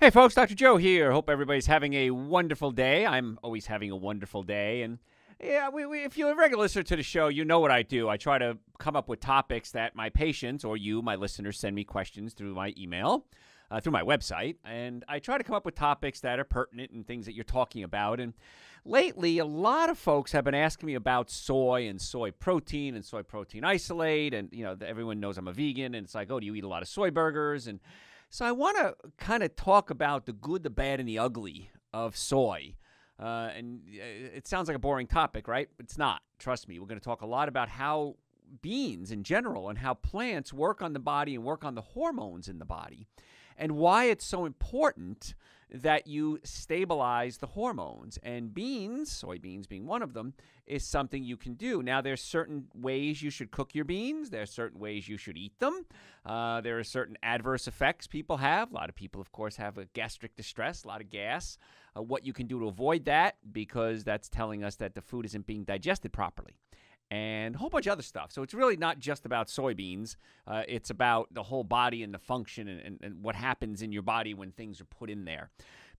Hey folks, Dr. Joe here. Hope everybody's having a wonderful day. I'm always having a wonderful day. And yeah, if you're a regular listener to the show, you know what I do. I try to come up with topics that my patients or you, my listeners, send me questions through my email, through my website. And I try to come up with topics that are pertinent and things that you're talking about. And lately, a lot of folks have been asking me about soy and soy protein isolate. And, everyone knows I'm a vegan. And it's like, oh, do you eat a lot of soy burgers? And so I want to kind of talk about the good, the bad, and the ugly of soy. And it sounds like a boring topic, right? It's not. Trust me. We're going to talk a lot about how beans in general and how plants work on the body and work on the hormones in the body and why it's so important that you stabilize the hormones. And beans, soybeans being one of them, is something you can do. Now, there's certain ways you should cook your beans. There are certain ways you should eat them. There are certain adverse effects people have. A lot of people, of course, have a gastric distress, a lot of gas. What you can do to avoid that, because that's telling us that the food isn't being digested properly. And a whole bunch of other stuff. So it's really not just about soybeans. It's about the whole body and the function and what happens in your body when things are put in there.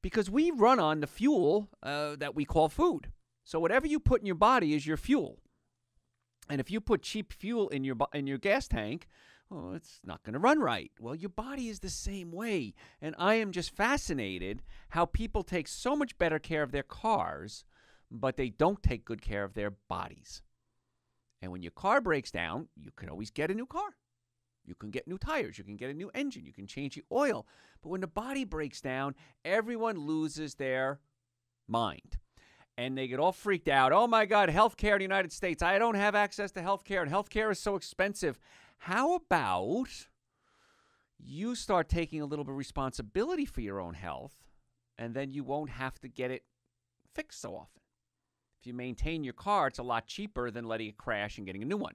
Because we run on the fuel that we call food. So whatever you put in your body is your fuel. And if you put cheap fuel in your gas tank, well, it's not going to run right. Well, your body is the same way. And I am just fascinated how people take so much better care of their cars, but they don't take good care of their bodies. And when your car breaks down, you can always get a new car. You can get new tires. You can get a new engine. You can change the oil. But when the body breaks down, everyone loses their mind. And they get all freaked out. Oh, my God, healthcare in the United States. I don't have access to healthcare, and healthcare is so expensive. How about you start taking a little bit of responsibility for your own health, and then you won't have to get it fixed so often. If you maintain your car, it's a lot cheaper than letting it crash and getting a new one.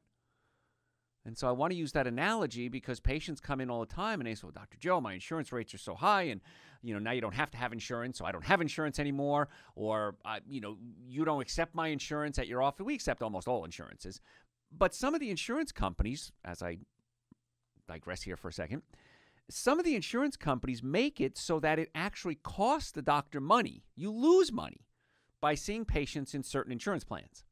And so I want to use that analogy because patients come in all the time and they say, well, Dr. Joe, my insurance rates are so high and, now you don't have to have insurance, so I don't have insurance anymore. Or, you don't accept my insurance at your office. We accept almost all insurances. But some of the insurance companies, as I digress here for a second, some of the insurance companies make it so that it actually costs the doctor money. You lose money by seeing patients in certain insurance plans.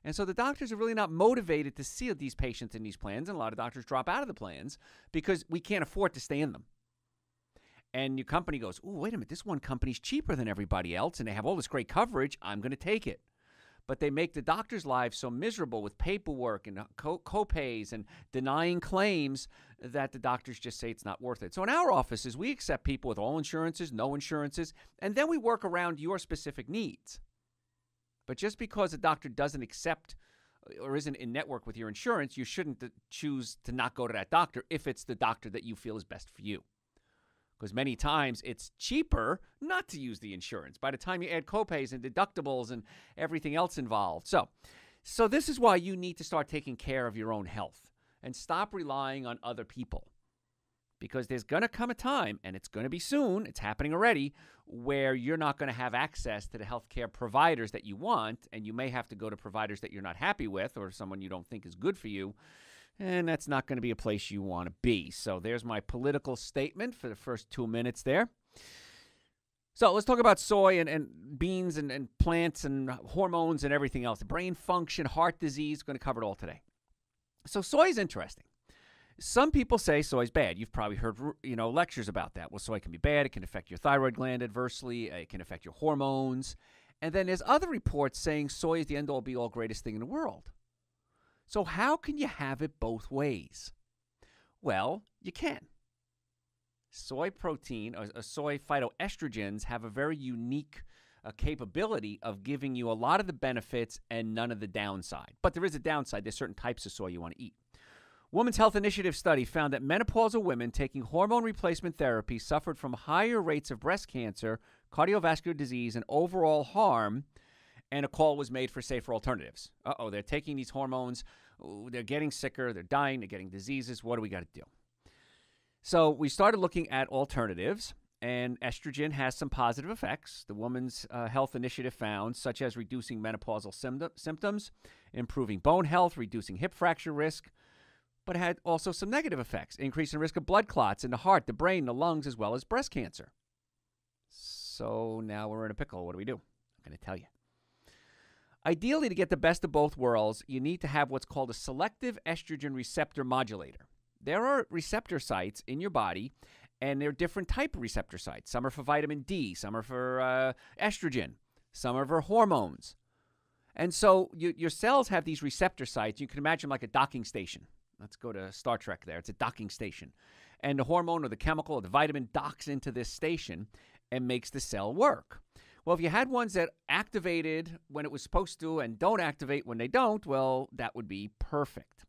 And so the doctors are really not motivated to see these patients in these plans, and a lot of doctors drop out of the plans because we can't afford to stay in them. And your company goes, oh, wait a minute, this one company's cheaper than everybody else, and they have all this great coverage, I'm going to take it. But they make the doctor's lives so miserable with paperwork and co-pays and denying claims that the doctors just say it's not worth it. So in our offices, we accept people with all insurances, no insurances, and then we work around your specific needs. But just because a doctor doesn't accept or isn't in network with your insurance, you shouldn't choose to not go to that doctor if it's the doctor that you feel is best for you. Because many times it's cheaper not to use the insurance by the time you add copays and deductibles and everything else involved. So this is why you need to start taking care of your own health and stop relying on other people. Because there's going to come a time, and it's going to be soon, it's happening already, where you're not going to have access to the healthcare providers that you want, and you may have to go to providers that you're not happy with or someone you don't think is good for you. And that's not going to be a place you want to be. So there's my political statement for the first 2 minutes there. So let's talk about soy and beans and plants and hormones and everything else. Brain function, heart disease, going to cover it all today. So soy is interesting. Some people say soy is bad. You've probably heard, lectures about that. Well, soy can be bad. It can affect your thyroid gland adversely. It can affect your hormones. And then there's other reports saying soy is the end-all, be-all, greatest thing in the world. So how can you have it both ways? Well, you can. Soy protein, or soy phytoestrogens, have a very unique capability of giving you a lot of the benefits and none of the downside. But there is a downside. There's certain types of soy you want to eat. Women's Health Initiative study found that menopausal women taking hormone replacement therapy suffered from higher rates of breast cancer, cardiovascular disease, and overall harm, and a call was made for safer alternatives. They're taking these hormones, they're getting sicker, they're dying, they're getting diseases. What do we got to do? So we started looking at alternatives, and estrogen has some positive effects. The Women's Health Initiative found, such as reducing menopausal symptoms, improving bone health, reducing hip fracture risk, but had also some negative effects, increase in risk of blood clots in the heart, the brain, the lungs, as well as breast cancer. So now we're in a pickle. What do? I'm going to tell you. Ideally, to get the best of both worlds, you need to have what's called a selective estrogen receptor modulator. There are receptor sites in your body, and they're different type of receptor sites. Some are for vitamin D, some are for estrogen, some are for hormones. And so your cells have these receptor sites. You can imagine like a docking station. Let's go to Star Trek there. It's a docking station. And the hormone or the chemical or the vitamin docks into this station and makes the cell work. Well, if you had ones that activated when it was supposed to and don't activate when they don't, well, that would be perfect.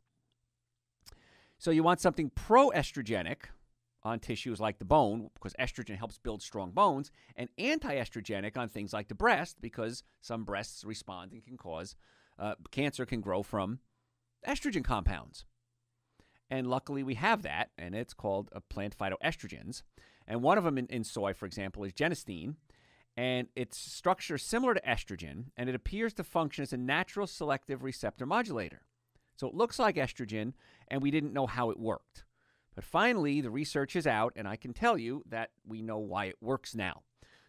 So you want something pro-estrogenic on tissues like the bone, because estrogen helps build strong bones, and anti-estrogenic on things like the breast, because some breasts respond and can cause cancer can grow from estrogen compounds. And luckily we have that, and it's called plant phytoestrogens. And one of them in soy, for example, is genistein. And its structure is similar to estrogen, and it appears to function as a natural selective receptor modulator. So it looks like estrogen, and we didn't know how it worked. But finally, the research is out, and I can tell you that we know why it works now.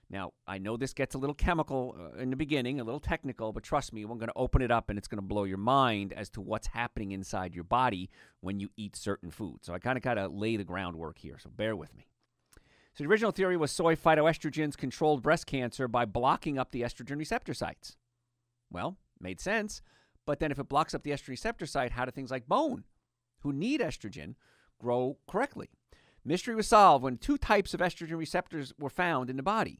Now, I know this gets a little chemical in the beginning, a little technical, but trust me, we're going to open it up, and it's going to blow your mind as to what's happening inside your body when you eat certain foods. So I kind of got to lay the groundwork here, so bear with me. So the original theory was soy phytoestrogens controlled breast cancer by blocking up the estrogen receptor sites. Well, made sense. But then if it blocks up the estrogen receptor site, how do things like bone, who need estrogen, grow correctly? Mystery was solved when two types of estrogen receptors were found in the body.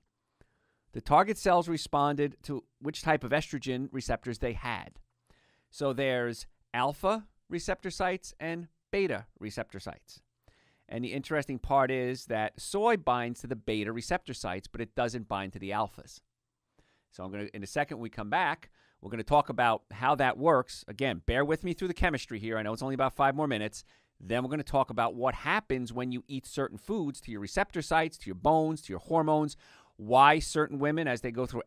The target cells responded to which type of estrogen receptors they had. So there's alpha receptor sites and beta receptor sites. And the interesting part is that soy binds to the beta receptor sites, but it doesn't bind to the alphas. So in a second when we come back, we're going to talk about how that works. Again, bear with me through the chemistry here. I know it's only about 5 more minutes. Then we're going to talk about what happens when you eat certain foods to your receptor sites, to your bones, to your hormones, why certain women, as they go through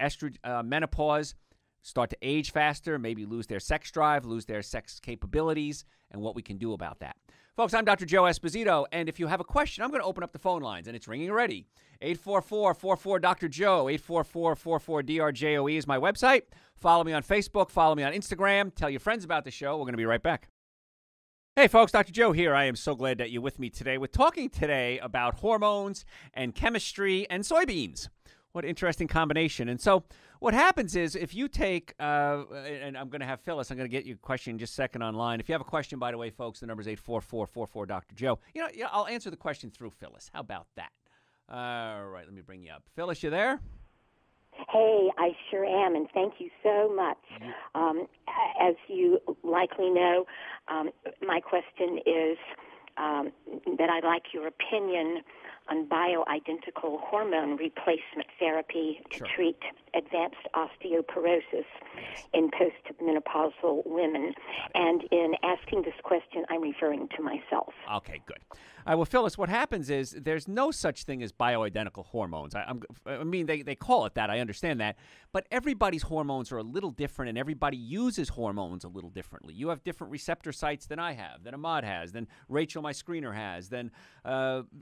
menopause, start to age faster, maybe lose their sex drive, lose their sex capabilities, and what we can do about that. Folks, I'm Dr. Joe Esposito, and if you have a question, I'm going to open up the phone lines, and it's ringing already. 844-44-Dr. Joe, 844-44-DRJOE is my website. Follow me on Facebook, follow me on Instagram, tell your friends about the show. We're going to be right back. Hey, folks, Dr. Joe here. I am so glad that you're with me today. We're talking today about hormones and chemistry and soybeans. What an interesting combination. And so what happens is if you take, and I'm going to have Phyllis, I'm going to get you a question in just a second online. If you have a question, by the way, folks, the number is 844-44-Dr. Joe. You know, I'll answer the question through Phyllis. How about that? All right, let me bring you up. Phyllis, you there? Hey, I sure am, and thank you so much. As you likely know, my question is that I'd like your opinion on bioidentical hormone replacement therapy to treat advanced osteoporosis in postmenopausal women. And in asking this question, I'm referring to myself. Okay, good. Well, Phyllis, what happens is there's no such thing as bioidentical hormones. I mean, they call it that. I understand that. But everybody's hormones are a little different, and everybody uses hormones a little differently. You have different receptor sites than I have, than Ahmad has, than Rachel, my screener, has. Then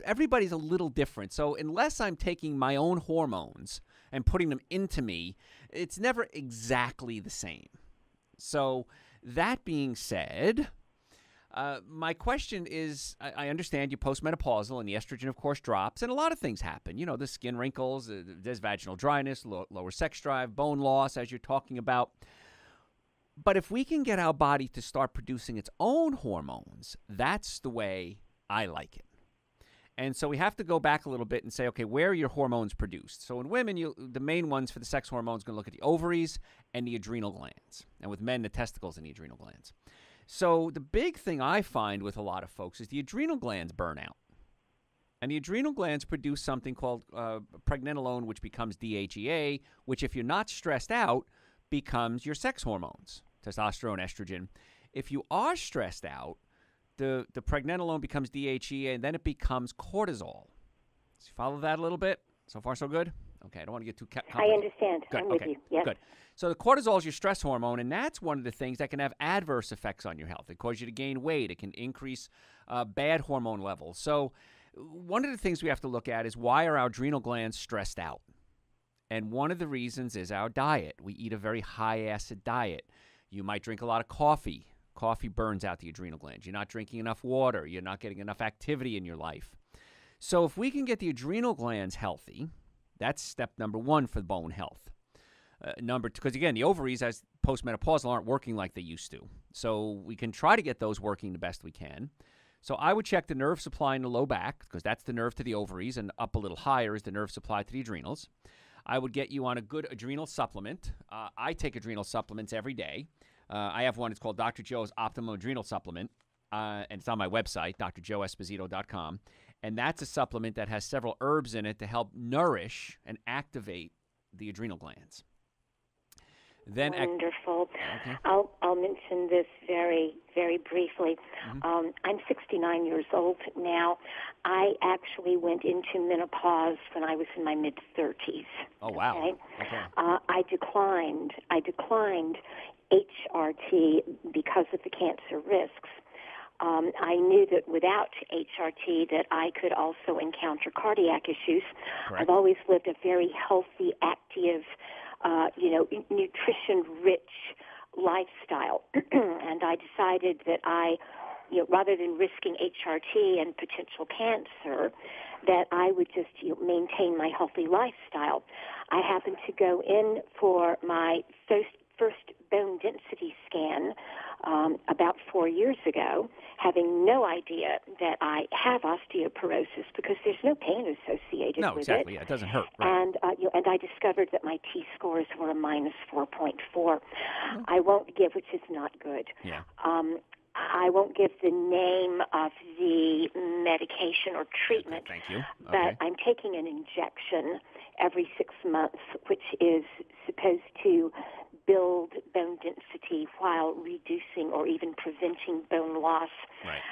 everybody's a little different. So unless I'm taking my own hormones and putting them into me, it's never exactly the same. So that being said, my question is, I understand you're postmenopausal and the estrogen, of course, drops, and a lot of things happen. You know, the skin wrinkles, there's vaginal dryness, lower sex drive, bone loss, as you're talking about. But if we can get our body to start producing its own hormones, that's the way I like it. And so we have to go back a little bit and say, okay, where are your hormones produced? So in women, the main ones for the sex hormones are going to look at the ovaries and the adrenal glands. And with men, the testicles and the adrenal glands. So the big thing I find with a lot of folks is the adrenal glands burn out. And the adrenal glands produce something called pregnenolone, which becomes DHEA, which if you're not stressed out, becomes your sex hormones, testosterone, estrogen. If you are stressed out, the pregnenolone becomes DHEA, and then it becomes cortisol. So you follow that a little bit? So far, so good? Okay, I don't want to get too I complicated. understand. Good. I'm with Okay. you. Yes. Good. So the cortisol is your stress hormone, and that's one of the things that can have adverse effects on your health. It causes you to gain weight. It can increase bad hormone levels. So one of the things we have to look at is, why are our adrenal glands stressed out? And one of the reasons is our diet. We eat a very high-acid diet. You might drink a lot of coffee. Coffee burns out the adrenal glands. You're not drinking enough water. You're not getting enough activity in your life. So if we can get the adrenal glands healthy, that's step number one for bone health. Number two, because again, the ovaries as postmenopausal aren't working like they used to. So we can try to get those working the best we can. So I would check the nerve supply in the low back, because that's the nerve to the ovaries, and up a little higher is the nerve supply to the adrenals. I would get you on a good adrenal supplement. I take adrenal supplements every day. I have one. It's called Dr. Joe's Optimum Adrenal Supplement, and it's on my website, drjoeesposito.com. And that's a supplement that has several herbs in it to help nourish and activate the adrenal glands. Then Wonderful. Okay. I'll mention this very, very briefly. I'm 69 years old now. I actually went into menopause when I was in my mid-30s. Oh, wow. Okay. I declined HRT because of the cancer risks. I knew that without HRT that I could also encounter cardiac issues. Correct. I've always lived a very healthy, active, nutrition-rich lifestyle. And I decided that rather than risking HRT and potential cancer, that I would just maintain my healthy lifestyle. I happened to go in for my first bone density scan about 4 years ago, having no idea that I have osteoporosis because there's no pain associated with it. No, exactly. Yeah, it doesn't hurt. Right. And I discovered that my T-scores were a minus 4.4. I won't give, which is not good. Yeah. I won't give the name of the medication or treatment. Thank you. But I'm taking an injection every 6 months, which is supposed to build bone density while reducing or even preventing bone loss. Right.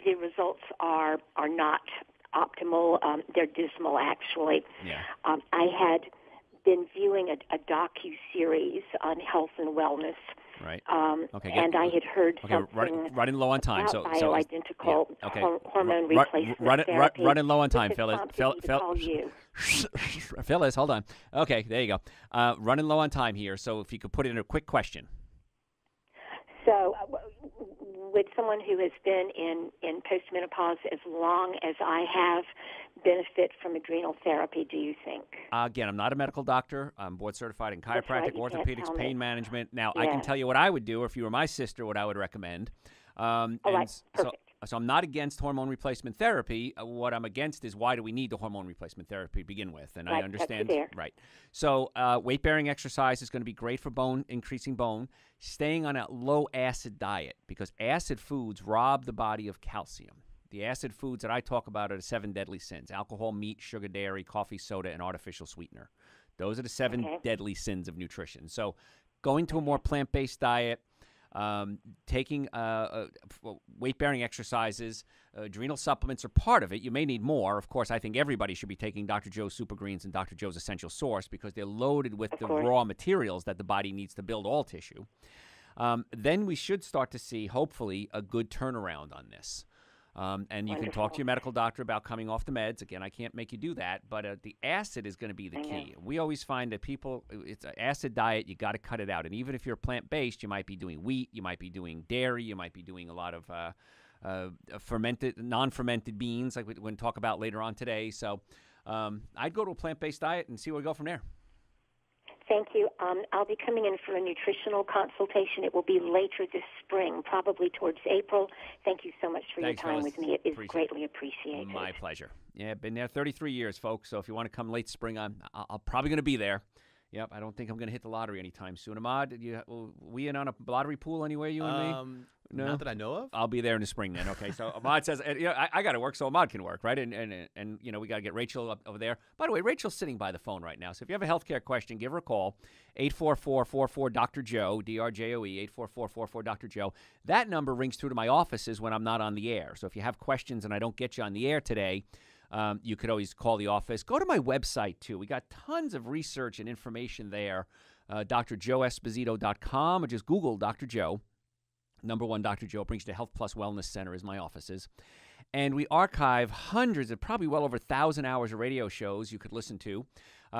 The results are not optimal. They're dismal, actually. Yeah. I had been viewing a docu-series on health and wellness. Right. And I had heard something running low on time. about bioidentical hormone replacement therapy. Running low on time, Phyllis. Phyllis, hold on. Okay, there you go. Running low on time here, so if you could put in a quick question. So would someone who has been in postmenopause as long as I have benefit from adrenal therapy, do you think? Again, I'm not a medical doctor. I'm board certified in chiropractic, orthopedics, pain management. Now, Yeah. I can tell you what I would do, or if you were my sister, what I would recommend. Right. Perfect. So I'm not against hormone replacement therapy. What I'm against is, why do we need the hormone replacement therapy to begin with? And Right, I understand. that's fair. Right. So weight-bearing exercise is going to be great for bone, increasing bone. Staying on a low-acid diet, because acid foods rob the body of calcium. The acid foods that I talk about are the 7 deadly sins: alcohol, meat, sugar, dairy, coffee, soda, and artificial sweetener. Those are the 7 deadly sins of nutrition. So going to a more plant-based diet, taking weight-bearing exercises, adrenal supplements are part of it. You may need more. Of course, I think everybody should be taking Dr. Joe's Super Greens and Dr. Joe's Essential Source, because they're loaded with the raw materials that the body needs to build all tissue. Then we should start to see, hopefully, a good turnaround on this. And you can talk to your medical doctor about coming off the meds. Again, I can't make you do that, but the acid is going to be the key. We always find that people, it's an acid diet, you got to cut it out. And even if you're plant-based, you might be doing wheat, you might be doing dairy, you might be doing a lot of non-fermented beans, like we're going to talk about later on today. So I'd go to a plant-based diet and see where we go from there. Thank you. I'll be coming in for a nutritional consultation. It will be later this spring, probably towards April. Thank you so much for your time with me. It is greatly appreciated. My pleasure. Yeah, been there 33 years, folks. So if you want to come late spring, I'm probably going to be there. Yep, I don't think I'm going to hit the lottery anytime soon. Ahmad, we in on a lottery pool anywhere, you and me? No? Not that I know of. I'll be there in the spring then. Okay, so Ahmad says, I got to work, so Ahmad can work, right? And we got to get Rachel up over there. By the way, Rachel's sitting by the phone right now, so if you have a healthcare question, give her a call, 844-44-DR-JOE, D-R-J-O-E, 844-44-DR-JOE. That number rings through to my offices when I'm not on the air. So if you have questions and I don't get you on the air today, You could always call the office. Go to my website, too. We got tons of research and information there. drjoeesposito.com, or just Google Dr. Joe. Number one, Dr. Joe brings you to Health Plus Wellness Center is my offices. And we archive hundreds of, probably well over 1,000 hours of radio shows you could listen to.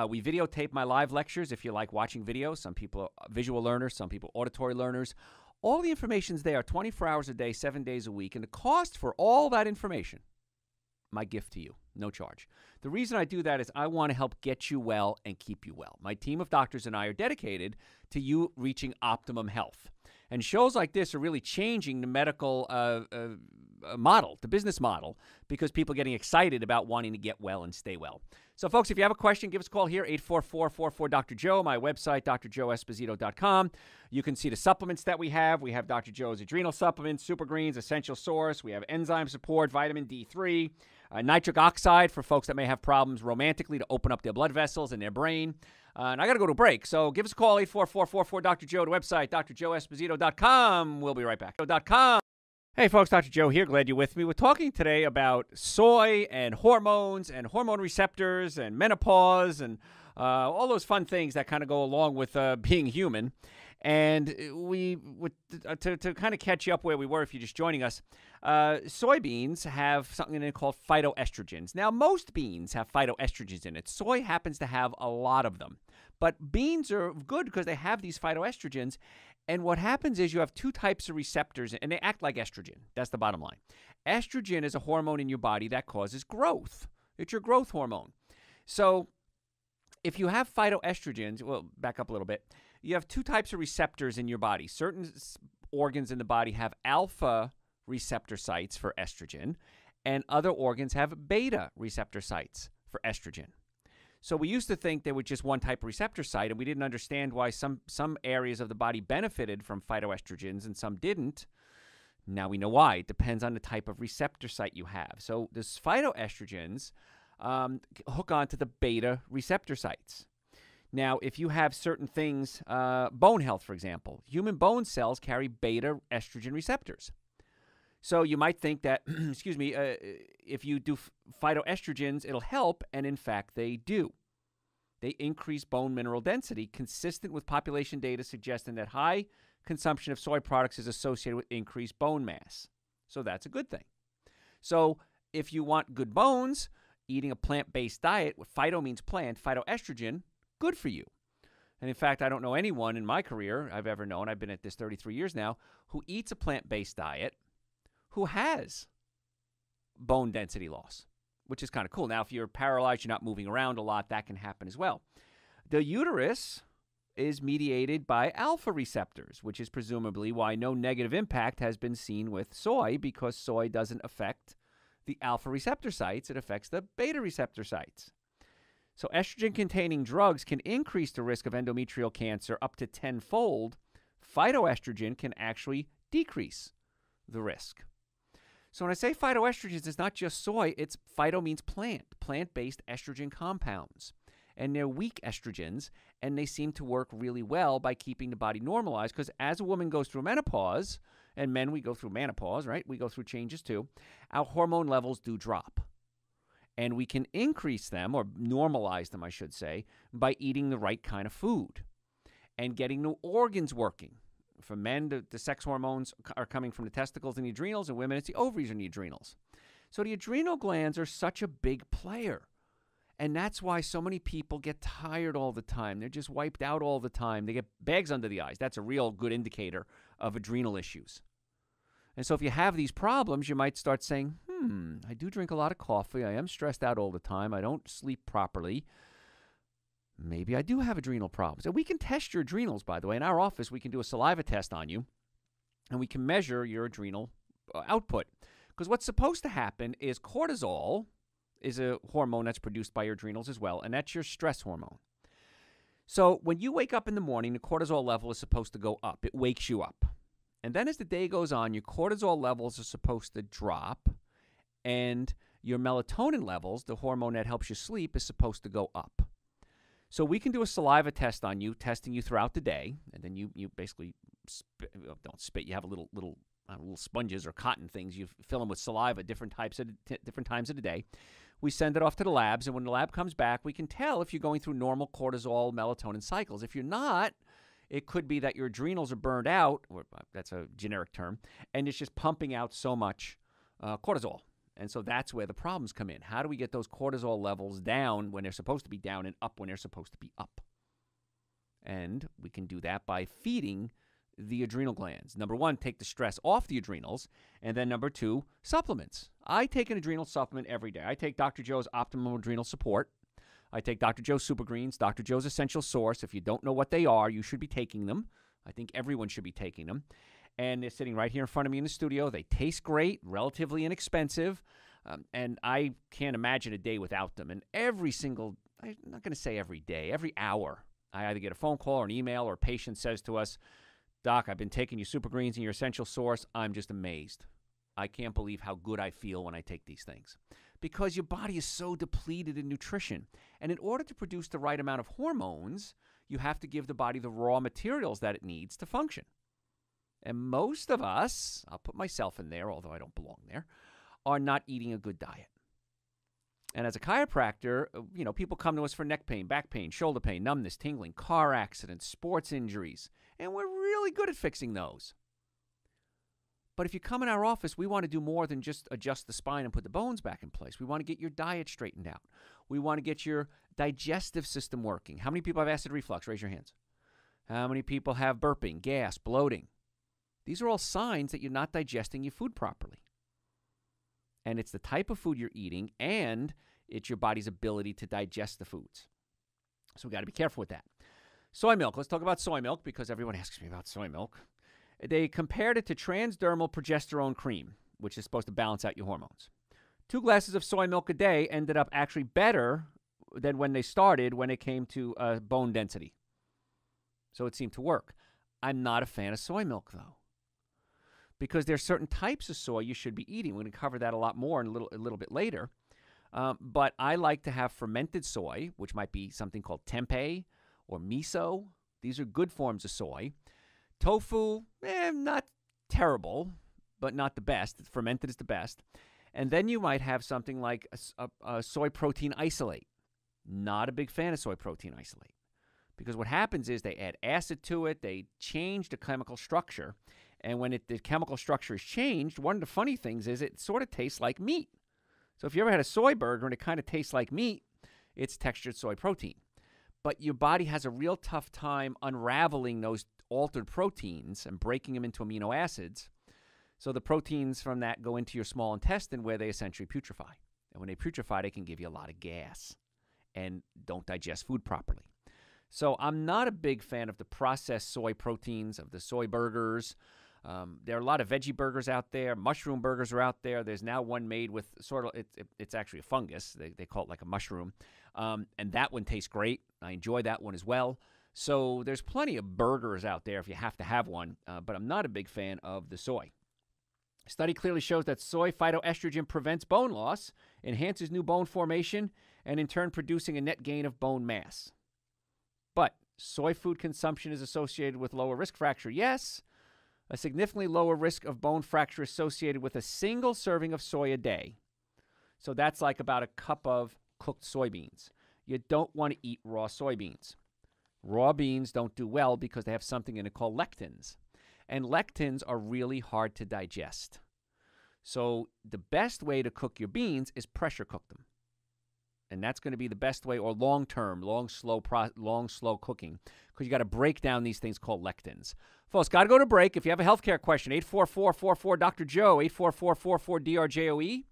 We videotape my live lectures if you like watching videos. Some people are visual learners, some people auditory learners. All the information's there 24 hours a day, 7 days a week. And the cost for all that information, my gift to you, no charge. The reason I do that is I want to help get you well and keep you well. My team of doctors and I are dedicated to you reaching optimum health. And shows like this are really changing the medical model, the business model, because people are getting excited about wanting to get well and stay well. So, folks, if you have a question, give us a call here, 844-44-DR-JOE, my website, drjoeesposito.com. You can see the supplements that we have. We have Dr. Joe's adrenal supplements, Super Greens, Essential Source. We have enzyme support, vitamin D3, nitric oxide for folks that may have problems romantically to open up their blood vessels in their brain. And I got to go to a break, so give us a call, 844-44-DR-JOE, the website, drjoeesposito.com. We'll be right back. Hey, folks, Dr. Joe here. Glad you're with me. We're talking today about soy and hormones and hormone receptors and menopause and all those fun things that kind of go along with being human. And to kind of catch you up where we were if you're just joining us, soybeans have something in it called phytoestrogens. Now, most beans have phytoestrogens in it. Soy happens to have a lot of them. But beans are good because they have these phytoestrogens. And what happens is you have two types of receptors, and they act like estrogen. That's the bottom line. Estrogen is a hormone in your body that causes growth. It's your growth hormone. So if you have phytoestrogens, well, back up a little bit. You have two types of receptors in your body. Certain organs in the body have alpha receptor sites for estrogen, and other organs have beta receptor sites for estrogen. So we used to think there was just one type of receptor site, and we didn't understand why some areas of the body benefited from phytoestrogens and some didn't. Now we know why. It depends on the type of receptor site you have. So the phytoestrogens hook onto the beta receptor sites. Now, if you have certain things, bone health, for example, human bone cells carry beta estrogen receptors. So you might think that, if you do phytoestrogens, it'll help, and in fact, they do. They increase bone mineral density, consistent with population data suggesting that high consumption of soy products is associated with increased bone mass. So that's a good thing. So if you want good bones, eating a plant-based diet, what phyto means plant, phytoestrogen, good for you. And in fact, I don't know anyone in my career I've ever known, I've been at this 33 years now, who eats a plant-based diet who has bone density loss, which is kind of cool. Now, if you're paralyzed, you're not moving around a lot, that can happen as well. The uterus is mediated by alpha receptors, which is presumably why no negative impact has been seen with soy, because soy doesn't affect the alpha receptor sites. It affects the beta receptor sites. So estrogen-containing drugs can increase the risk of endometrial cancer up to 10-fold. Phytoestrogen can actually decrease the risk. So when I say phytoestrogens, it's not just soy. It's phyto means plant, plant-based estrogen compounds. And they're weak estrogens, and they seem to work really well by keeping the body normalized, because as a woman goes through menopause, and men, we go through menopause, right? We go through changes too. Our hormone levels do drop. And we can increase them, or normalize them, I should say, by eating the right kind of food and getting the organs working. For men, the sex hormones are coming from the testicles and the adrenals, and women, it's the ovaries and the adrenals. So the adrenal glands are such a big player. And that's why so many people get tired all the time. They're just wiped out all the time. They get bags under the eyes. That's a real good indicator of adrenal issues. And so if you have these problems, you might start saying, I do drink a lot of coffee. I am stressed out all the time. I don't sleep properly. Maybe I do have adrenal problems. And we can test your adrenals, by the way. In our office, we can do a saliva test on you, and we can measure your adrenal output. Because what's supposed to happen is cortisol is a hormone that's produced by your adrenals as well, and that's your stress hormone. So when you wake up in the morning, the cortisol level is supposed to go up. It wakes you up. And then as the day goes on, your cortisol levels are supposed to drop, and your melatonin levels, the hormone that helps you sleep, is supposed to go up. So we can do a saliva test on you, testing you throughout the day, and then you basically don't spit. You have little sponges or cotton things. You fill them with saliva different times of the day. We send it off to the labs, and when the lab comes back, we can tell if you're going through normal cortisol, melatonin cycles. If you're not, it could be that your adrenals are burned out, or that's a generic term, and it's just pumping out so much cortisol. And so that's where the problems come in. How do we get those cortisol levels down when they're supposed to be down and up when they're supposed to be up? And we can do that by feeding the adrenal glands. Number one, take the stress off the adrenals. And then number two, supplements. I take an adrenal supplement every day. I take Dr. Joe's Optimum Adrenal Support. I take Dr. Joe's Super Greens, Dr. Joe's Essential Source. If you don't know what they are, you should be taking them. I think everyone should be taking them. And they're sitting right here in front of me in the studio. They taste great, relatively inexpensive, and I can't imagine a day without them. And every single, I'm not going to say every day, every hour, I either get a phone call or an email or a patient says to us, Doc, I've been taking your Super Greens and your Essential Source. I'm just amazed. I can't believe how good I feel when I take these things. Because your body is so depleted in nutrition. And in order to produce the right amount of hormones, you have to give the body the raw materials that it needs to function. And most of us, I'll put myself in there, although I don't belong there, are not eating a good diet. And as a chiropractor, people come to us for neck pain, back pain, shoulder pain, numbness, tingling, car accidents, sports injuries, and we're really good at fixing those. But if you come in our office, we want to do more than just adjust the spine and put the bones back in place. We want to get your diet straightened out. We want to get your digestive system working. How many people have acid reflux? Raise your hands. How many people have burping, gas, bloating? These are all signs that you're not digesting your food properly. And it's the type of food you're eating, and it's your body's ability to digest the foods. So we got to be careful with that. Soy milk. Let's talk about soy milk because everyone asks me about soy milk. They compared it to transdermal progesterone cream, which is supposed to balance out your hormones. 2 glasses of soy milk a day ended up actually better than when they started when it came to bone density. So it seemed to work. I'm not a fan of soy milk, though, because there's certain types of soy you should be eating. We're going to cover that a lot more in a little bit later. But I like to have fermented soy, which might be something called tempeh or miso. These are good forms of soy. Tofu, not terrible, but not the best. Fermented is the best. And then you might have something like a soy protein isolate. Not a big fan of soy protein isolate. Because what happens is they add acid to it, they change the chemical structure, and when the chemical structure is changed, one of the funny things is it sort of tastes like meat. So if you ever had a soy burger and it kind of tastes like meat, it's textured soy protein. But your body has a real tough time unraveling those altered proteins and breaking them into amino acids. So the proteins from that go into your small intestine where they essentially putrefy. And when they putrefy, they can give you a lot of gas and don't digest food properly. So I'm not a big fan of the processed soy proteins, of the soy burgers. There are a lot of veggie burgers out there. Mushroom burgers are out there. There's now one made with sort of, it's actually a fungus. They call it like a mushroom. And that one tastes great. I enjoy that one as well. So there's plenty of burgers out there if you have to have one. But I'm not a big fan of the soy. A study clearly shows that soy phytoestrogen prevents bone loss, enhances new bone formation, and in turn producing a net gain of bone mass. But soy food consumption is associated with lower risk fracture. Yes, a significantly lower risk of bone fracture associated with a single serving of soy a day. So that's like about a cup of cooked soybeans. You don't want to eat raw soybeans. Raw beans don't do well because they have something in it called lectins. And lectins are really hard to digest. So the best way to cook your beans is pressure cook them. And that's going to be the best way, or long-term, slow cooking, because you got to break down these things called lectins. Folks, got to go to break. If you have a healthcare question, 844-44-Dr. Joe, 844-44-DRJOE.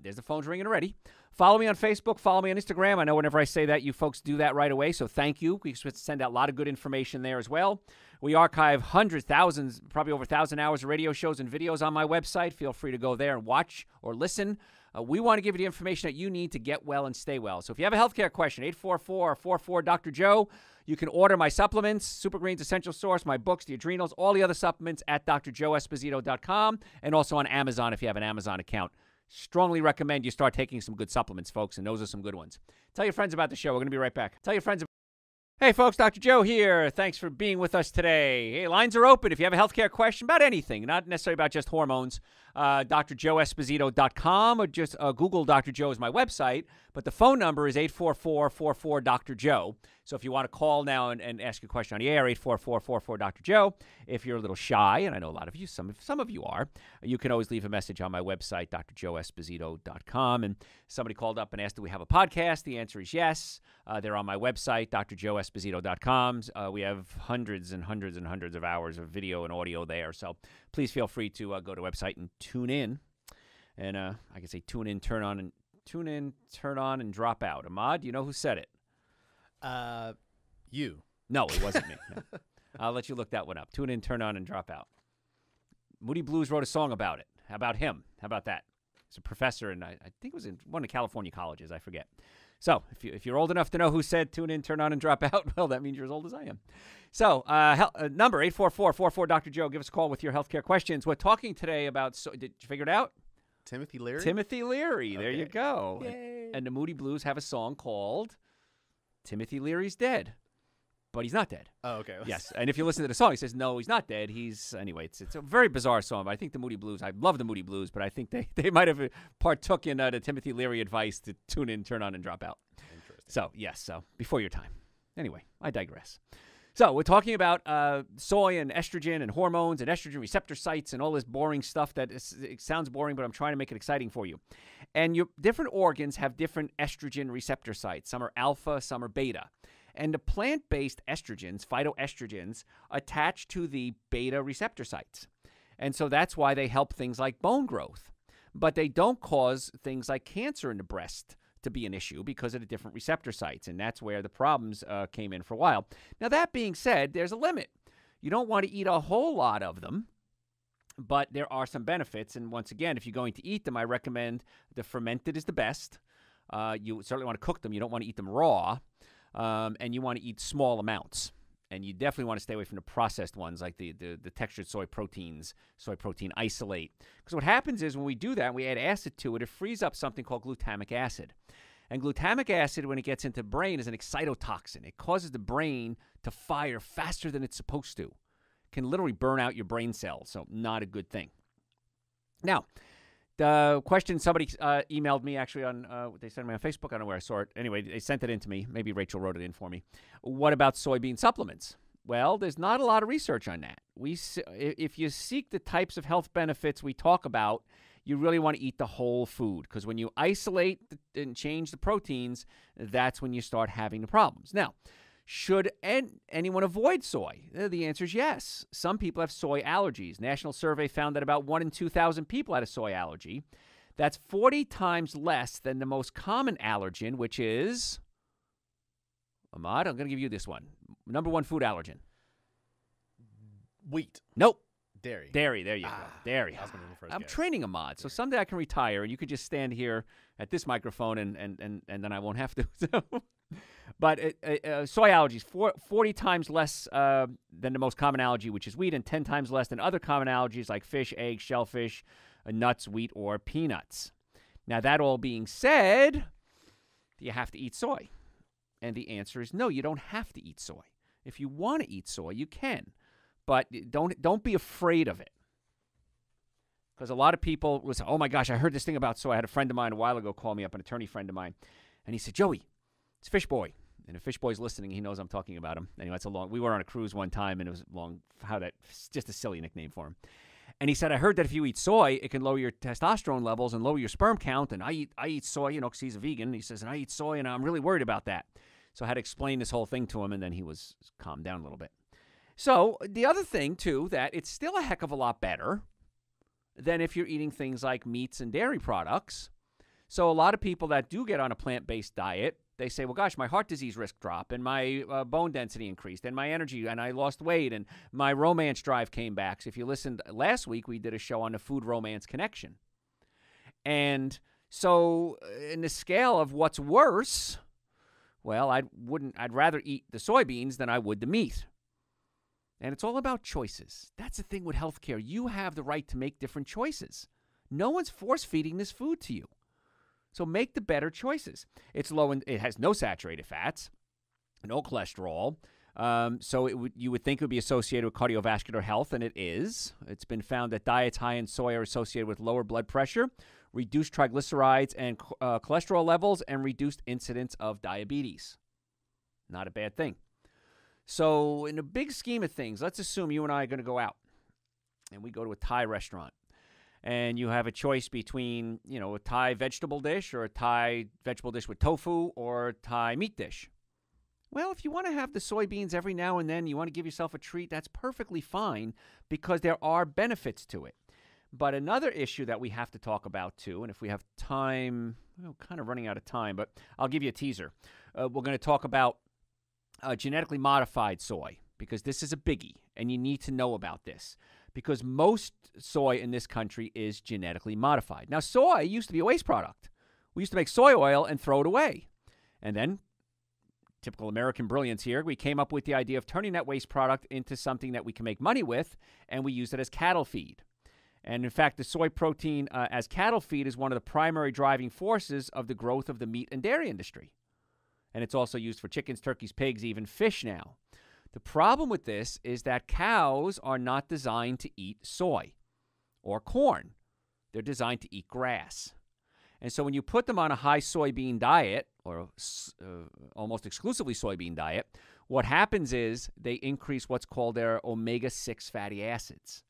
There's the phone's ringing already. Follow me on Facebook. Follow me on Instagram. I know whenever I say that, you folks do that right away, so thank you. We send out a lot of good information there as well. We archive hundreds, thousands, probably over 1,000 hours of radio shows and videos on my website. Feel free to go there and watch or listen. We want to give you the information that you need to get well and stay well. So if you have a healthcare question, 844-44-Dr. Joe. You can order my supplements, Super Greens Essential Source, my books, the adrenals, all the other supplements at drjoeesposito.com, and also on Amazon if you have an Amazon account. Strongly recommend you start taking some good supplements, folks, and those are some good ones. Tell your friends about the show. We're going to be right back. Tell your friends. Hey, folks, Dr. Joe here. Thanks for being with us today. Hey, lines are open if you have a healthcare question about anything, not necessarily about just hormones. drjoeesposito.com, or just Google Dr. Joe is my website. But the phone number is 844-44-Dr. Joe. So if you want to call now and ask a question on the air, 844-44-Dr. Joe. If you're a little shy, and I know a lot of you, some of you are, you can always leave a message on my website, drjoeesposito.com. And somebody called up and asked, do we have a podcast? The answer is yes. They're on my website, drjoeesposito.com. We have hundreds and hundreds and hundreds of hours of video and audio there. So please feel free to go to the website and tune in. And I can say tune in, turn on, and drop out. Ahmad, do you know who said it? You. No, it wasn't me. No. I'll let you look that one up. Tune in, turn on, and drop out. Moody Blues wrote a song about it. How about him? How about that? He's a professor, and I think it was in one of the California colleges. I forget. So if you're old enough to know who said tune in, turn on, and drop out, well, that means you're as old as I am. So number 844-44-Dr. Joe. Give us a call with your healthcare questions. We're talking today about, did you figure it out? Timothy Leary? Timothy Leary. There you go. Yay. And the Moody Blues have a song called Timothy Leary's Dead. But he's not dead. Oh, okay. Yes, and if you listen to the song, he says, no, he's not dead. Anyway, it's a very bizarre song. But I think the Moody Blues, I love the Moody Blues, but I think they might have partook in the Timothy Leary advice to tune in, turn on, and drop out. Interesting. So, yes, before your time. Anyway, I digress. So we're talking about soy and estrogen and hormones and estrogen receptor sites and all this boring stuff it sounds boring, but I'm trying to make it exciting for you. And your different organs have different estrogen receptor sites. Some are alpha, some are beta. And the plant-based estrogens, phytoestrogens, attach to the beta receptor sites. And so that's why they help things like bone growth. But they don't cause things like cancer in the breast to be an issue because of the different receptor sites. And that's where the problems came in for a while. Now, that being said, there's a limit. You don't want to eat a whole lot of them, but there are some benefits. And once again, if you're going to eat them, I recommend the fermented is the best. You certainly want to cook them. You don't want to eat them raw. And you want to eat small amounts. And you definitely want to stay away from the processed ones like the textured soy proteins, soy protein isolate. Because what happens is when we do that and we add acid to it, it frees up something called glutamic acid. And glutamic acid, when it gets into the brain, is an excitotoxin. It causes the brain to fire faster than it's supposed to. It can literally burn out your brain cells, so not a good thing. Now, the question somebody emailed me actually they sent me on Facebook. I don't know where I saw it. Anyway, they sent it in to me. Maybe Rachel wrote it in for me. What about soybean supplements? Well, there's not a lot of research on that. If you seek the types of health benefits we talk about, you really want to eat the whole food because when you isolate and change the proteins, that's when you start having the problems. Now, should anyone avoid soy? The answer is yes. Some people have soy allergies. National survey found that about 1 in 2,000 people had a soy allergy. That's 40 times less than the most common allergen, which is, Ahmad, I'm going to give you this one. Number one food allergen. Wheat. Nope. Dairy. Dairy, there you go. Dairy. I'm guess. training Ahmad, so someday I can retire and you could just stand here at this microphone and then I won't have to. But soy allergies, 40 times less than the most common allergy, which is wheat, and 10 times less than other common allergies like fish, eggs, shellfish, nuts, wheat, or peanuts. Now, that all being said, do you have to eat soy? And the answer is no, you don't have to eat soy. If you want to eat soy, you can. But don't be afraid of it. Because a lot of people will say, oh, my gosh, I heard this thing about soy. I had a friend of mine a while ago call me up, an attorney friend of mine, and he said, Joey, it's Fish Boy. And if Fish Boy's listening, he knows I'm talking about him. Anyway, we were on a cruise one time, and it was just a silly nickname for him. And he said, I heard that if you eat soy, it can lower your testosterone levels and lower your sperm count. And I eat soy, because he's a vegan. He says, and I eat soy, and I'm really worried about that. So I had to explain this whole thing to him, and then he was calmed down a little bit. So the other thing, too, that it's still a heck of a lot better than if you're eating things like meats and dairy products. So a lot of people that do get on a plant-based diet, they say, well, gosh, my heart disease risk dropped, and my bone density increased, and my energy, and I lost weight, and my romance drive came back. So if you listened last week, we did a show on the food-romance connection. And so in the scale of what's worse, well, I'd rather eat the soybeans than I would the meat. And it's all about choices. That's the thing with healthcare. You have the right to make different choices. No one's force-feeding this food to you. So make the better choices. It's low in, it has no saturated fats, no cholesterol, So you would think it would be associated with cardiovascular health, and it is. It's been found that diets high in soy are associated with lower blood pressure, reduced triglycerides and cholesterol levels, and reduced incidence of diabetes. Not a bad thing. So in the big scheme of things, let's assume you and I are going to go out, and we go to a Thai restaurant, and you have a choice between, a Thai vegetable dish or a Thai vegetable dish with tofu or a Thai meat dish. Well, if you want to have the soybeans every now and then, you want to give yourself a treat, that's perfectly fine because there are benefits to it. But another issue that we have to talk about too, and if we have time, we're kind of running out of time, but I'll give you a teaser. We're going to talk about genetically modified soy because this is a biggie, and you need to know about this because most soy in this country is genetically modified. Now, soy used to be a waste product. We used to make soy oil and throw it away. And then, typical American brilliance here, we came up with the idea of turning that waste product into something that we can make money with, and we use it as cattle feed. And in fact, the soy protein as cattle feed is one of the primary driving forces of the growth of the meat and dairy industry. And it's also used for chickens, turkeys, pigs, even fish now. The problem with this is that cows are not designed to eat soy or corn. They're designed to eat grass. And so when you put them on a high soybean diet, or almost exclusively soybean diet, what happens is they increase what's called their omega-6 fatty acids.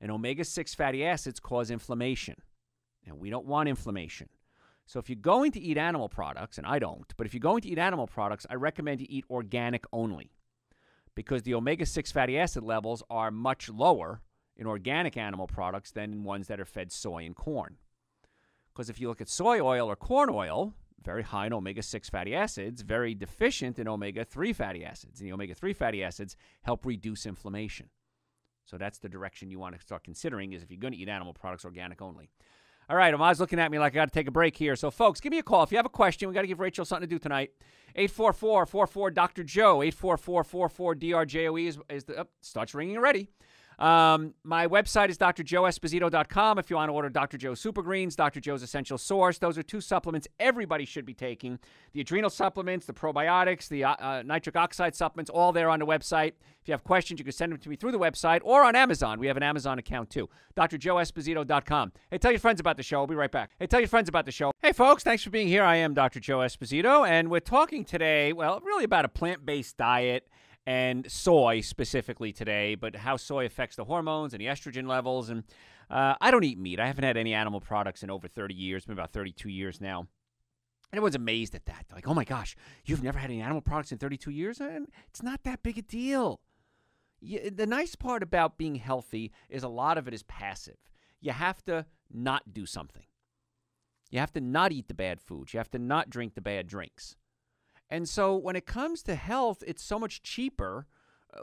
And omega-6 fatty acids cause inflammation. And we don't want inflammation. So if you're going to eat animal products, and I don't, but if you're going to eat animal products, I recommend you eat organic only because the omega-6 fatty acid levels are much lower in organic animal products than in ones that are fed soy and corn. Because if you look at soy oil or corn oil, very high in omega-6 fatty acids, very deficient in omega-3 fatty acids. And the omega-3 fatty acids help reduce inflammation. So that's the direction you want to start considering is if you're going to eat animal products, organic only. All right, Amad's looking at me like I got to take a break here. So, folks, give me a call. If you have a question, we got to give Rachel something to do tonight. 844-44-Dr. Joe. 844-44-DRJOE starts ringing already. My website is drjoeesposito.com if you want to order Dr. Joe's Super Greens, Dr. Joe's Essential Source. Those are two supplements everybody should be taking. The adrenal supplements, the probiotics, the nitric oxide supplements, all there on the website. If you have questions, you can send them to me through the website or on Amazon. We have an Amazon account too. drjoeesposito.com. Hey, tell your friends about the show. I'll be right back. Hey, folks, thanks for being here. I am Dr. Joe Esposito, and we're talking today, well, really about a plant-based diet and soy specifically today, but how soy affects the hormones and the estrogen levels. And I don't eat meat. I haven't had any animal products in over 30 years, been about 32 years now. And everyone's amazed at that. They're like, oh my gosh, you've never had any animal products in 32 years? And it's not that big a deal. The nice part about being healthy is a lot of it is passive. You have to not do something. You have to not eat the bad foods. You have to not drink the bad drinks. And so when it comes to health, it's so much cheaper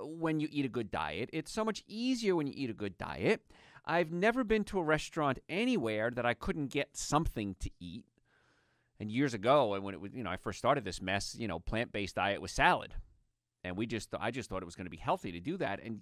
when you eat a good diet. It's so much easier when you eat a good diet. I've never been to a restaurant anywhere that I couldn't get something to eat. And years ago, when it was, I first started this mess, plant-based diet was salad. And I just thought it was going to be healthy to do that. And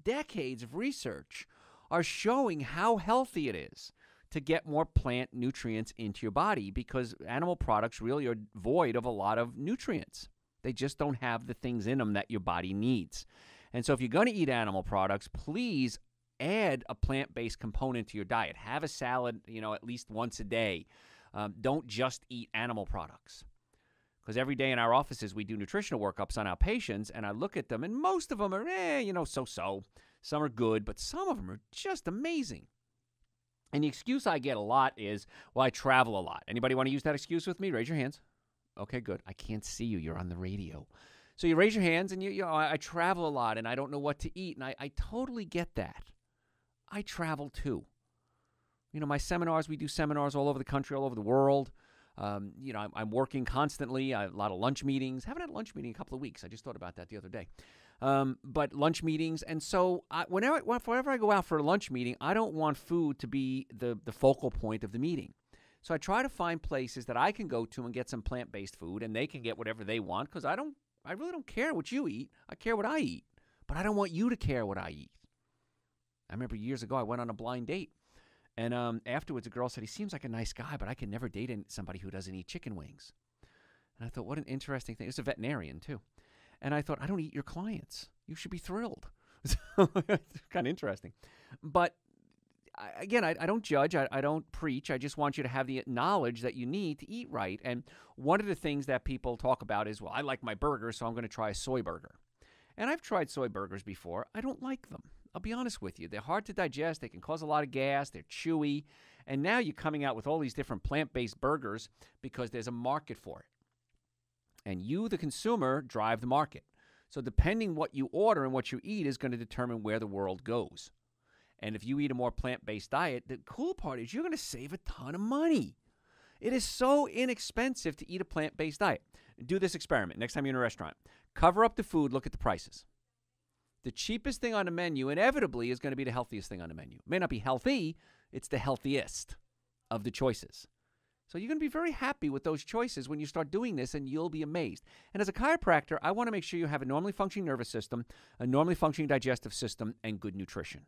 decades of research are showing how healthy it is to get more plant nutrients into your body because animal products really are void of a lot of nutrients. They just don't have the things in them that your body needs. And so if you're going to eat animal products, please add a plant-based component to your diet. Have a salad, at least once a day. Don't just eat animal products. Because every day in our offices, we do nutritional workups on our patients, and I look at them, and most of them are, so-so. Some are good, but some of them are just amazing. And the excuse I get a lot is, well, I travel a lot. Anybody want to use that excuse with me? Raise your hands. Okay, good. I can't see you. You're on the radio. So you raise your hands, and I travel a lot, and I don't know what to eat. And I totally get that. I travel too. My seminars, we do seminars all over the country, all over the world. I'm working constantly. I have a lot of lunch meetings. Haven't had a lunch meeting in a couple of weeks. I just thought about that the other day. But lunch meetings. And so whenever I go out for a lunch meeting, I don't want food to be the focal point of the meeting. So I try to find places that I can go to and get some plant-based food, and they can get whatever they want because I really don't care what you eat. I care what I eat. But I don't want you to care what I eat. I remember years ago I went on a blind date. And afterwards, a girl said, he seems like a nice guy, but I can never date somebody who doesn't eat chicken wings. And I thought, what an interesting thing. It's a veterinarian, too. And I thought, I don't eat your clients. You should be thrilled. So it's kind of interesting. But again, I don't judge. I don't preach. I just want you to have the knowledge that you need to eat right. And one of the things that people talk about is, well, I like my burger, so I'm going to try a soy burger. And I've tried soy burgers before. I don't like them. I'll be honest with you. They're hard to digest. They can cause a lot of gas. They're chewy. And now you're coming out with all these different plant-based burgers because there's a market for it. And you, the consumer, drive the market. So depending what you order and what you eat is going to determine where the world goes. And if you eat a more plant-based diet, the cool part is you're going to save a ton of money. It is so inexpensive to eat a plant-based diet. Do this experiment. Next time you're in a restaurant, cover up the food, look at the prices. The cheapest thing on the menu inevitably is going to be the healthiest thing on the menu. It may not be healthy, it's the healthiest of the choices. So you're going to be very happy with those choices when you start doing this, and you'll be amazed. And as a chiropractor, I want to make sure you have a normally functioning nervous system, a normally functioning digestive system, and good nutrition.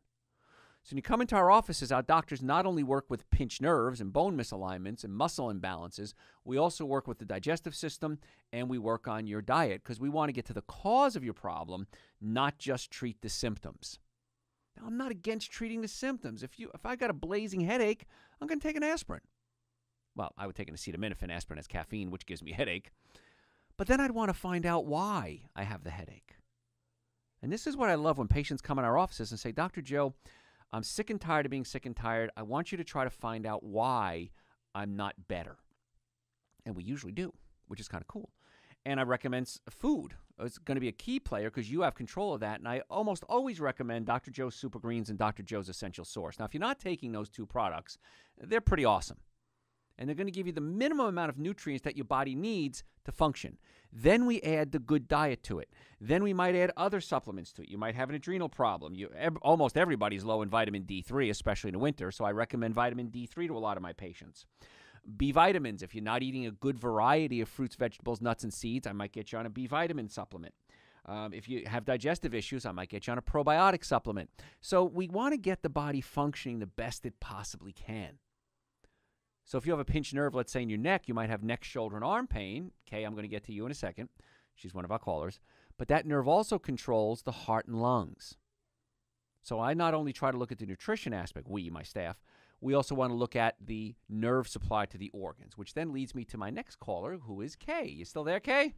So when you come into our offices, our doctors not only work with pinched nerves and bone misalignments and muscle imbalances, we also work with the digestive system, and we work on your diet because we want to get to the cause of your problem, not just treat the symptoms. Now, I'm not against treating the symptoms. If I got a blazing headache, I'm going to take an aspirin. Well, I would take an acetaminophen. Aspirin has caffeine, which gives me a headache. But then I'd want to find out why I have the headache. And this is what I love when patients come in our offices and say, Dr. Joe, I'm sick and tired of being sick and tired. I want you to try to find out why I'm not better. And we usually do, which is kind of cool. And I recommend food. It's going to be a key player because you have control of that. And I almost always recommend Dr. Joe's Super Greens and Dr. Joe's Essential Source. Now, if you're not taking those two products, they're pretty awesome. And they're going to give you the minimum amount of nutrients that your body needs to function. Then we add the good diet to it. Then we might add other supplements to it. You might have an adrenal problem. Almost everybody's low in vitamin D3, especially in the winter, so I recommend vitamin D3 to a lot of my patients. B vitamins, if you're not eating a good variety of fruits, vegetables, nuts, and seeds, I might get you on a B vitamin supplement. If you have digestive issues, I might get you on a probiotic supplement. So we want to get the body functioning the best it possibly can. So if you have a pinched nerve, let's say in your neck, you might have neck, shoulder, and arm pain. Okay, I'm going to get to you in a second. She's one of our callers. But that nerve also controls the heart and lungs. So I not only try to look at the nutrition aspect, my staff, we also want to look at the nerve supply to the organs, which then leads me to my next caller, who is Kay. You still there, Kay?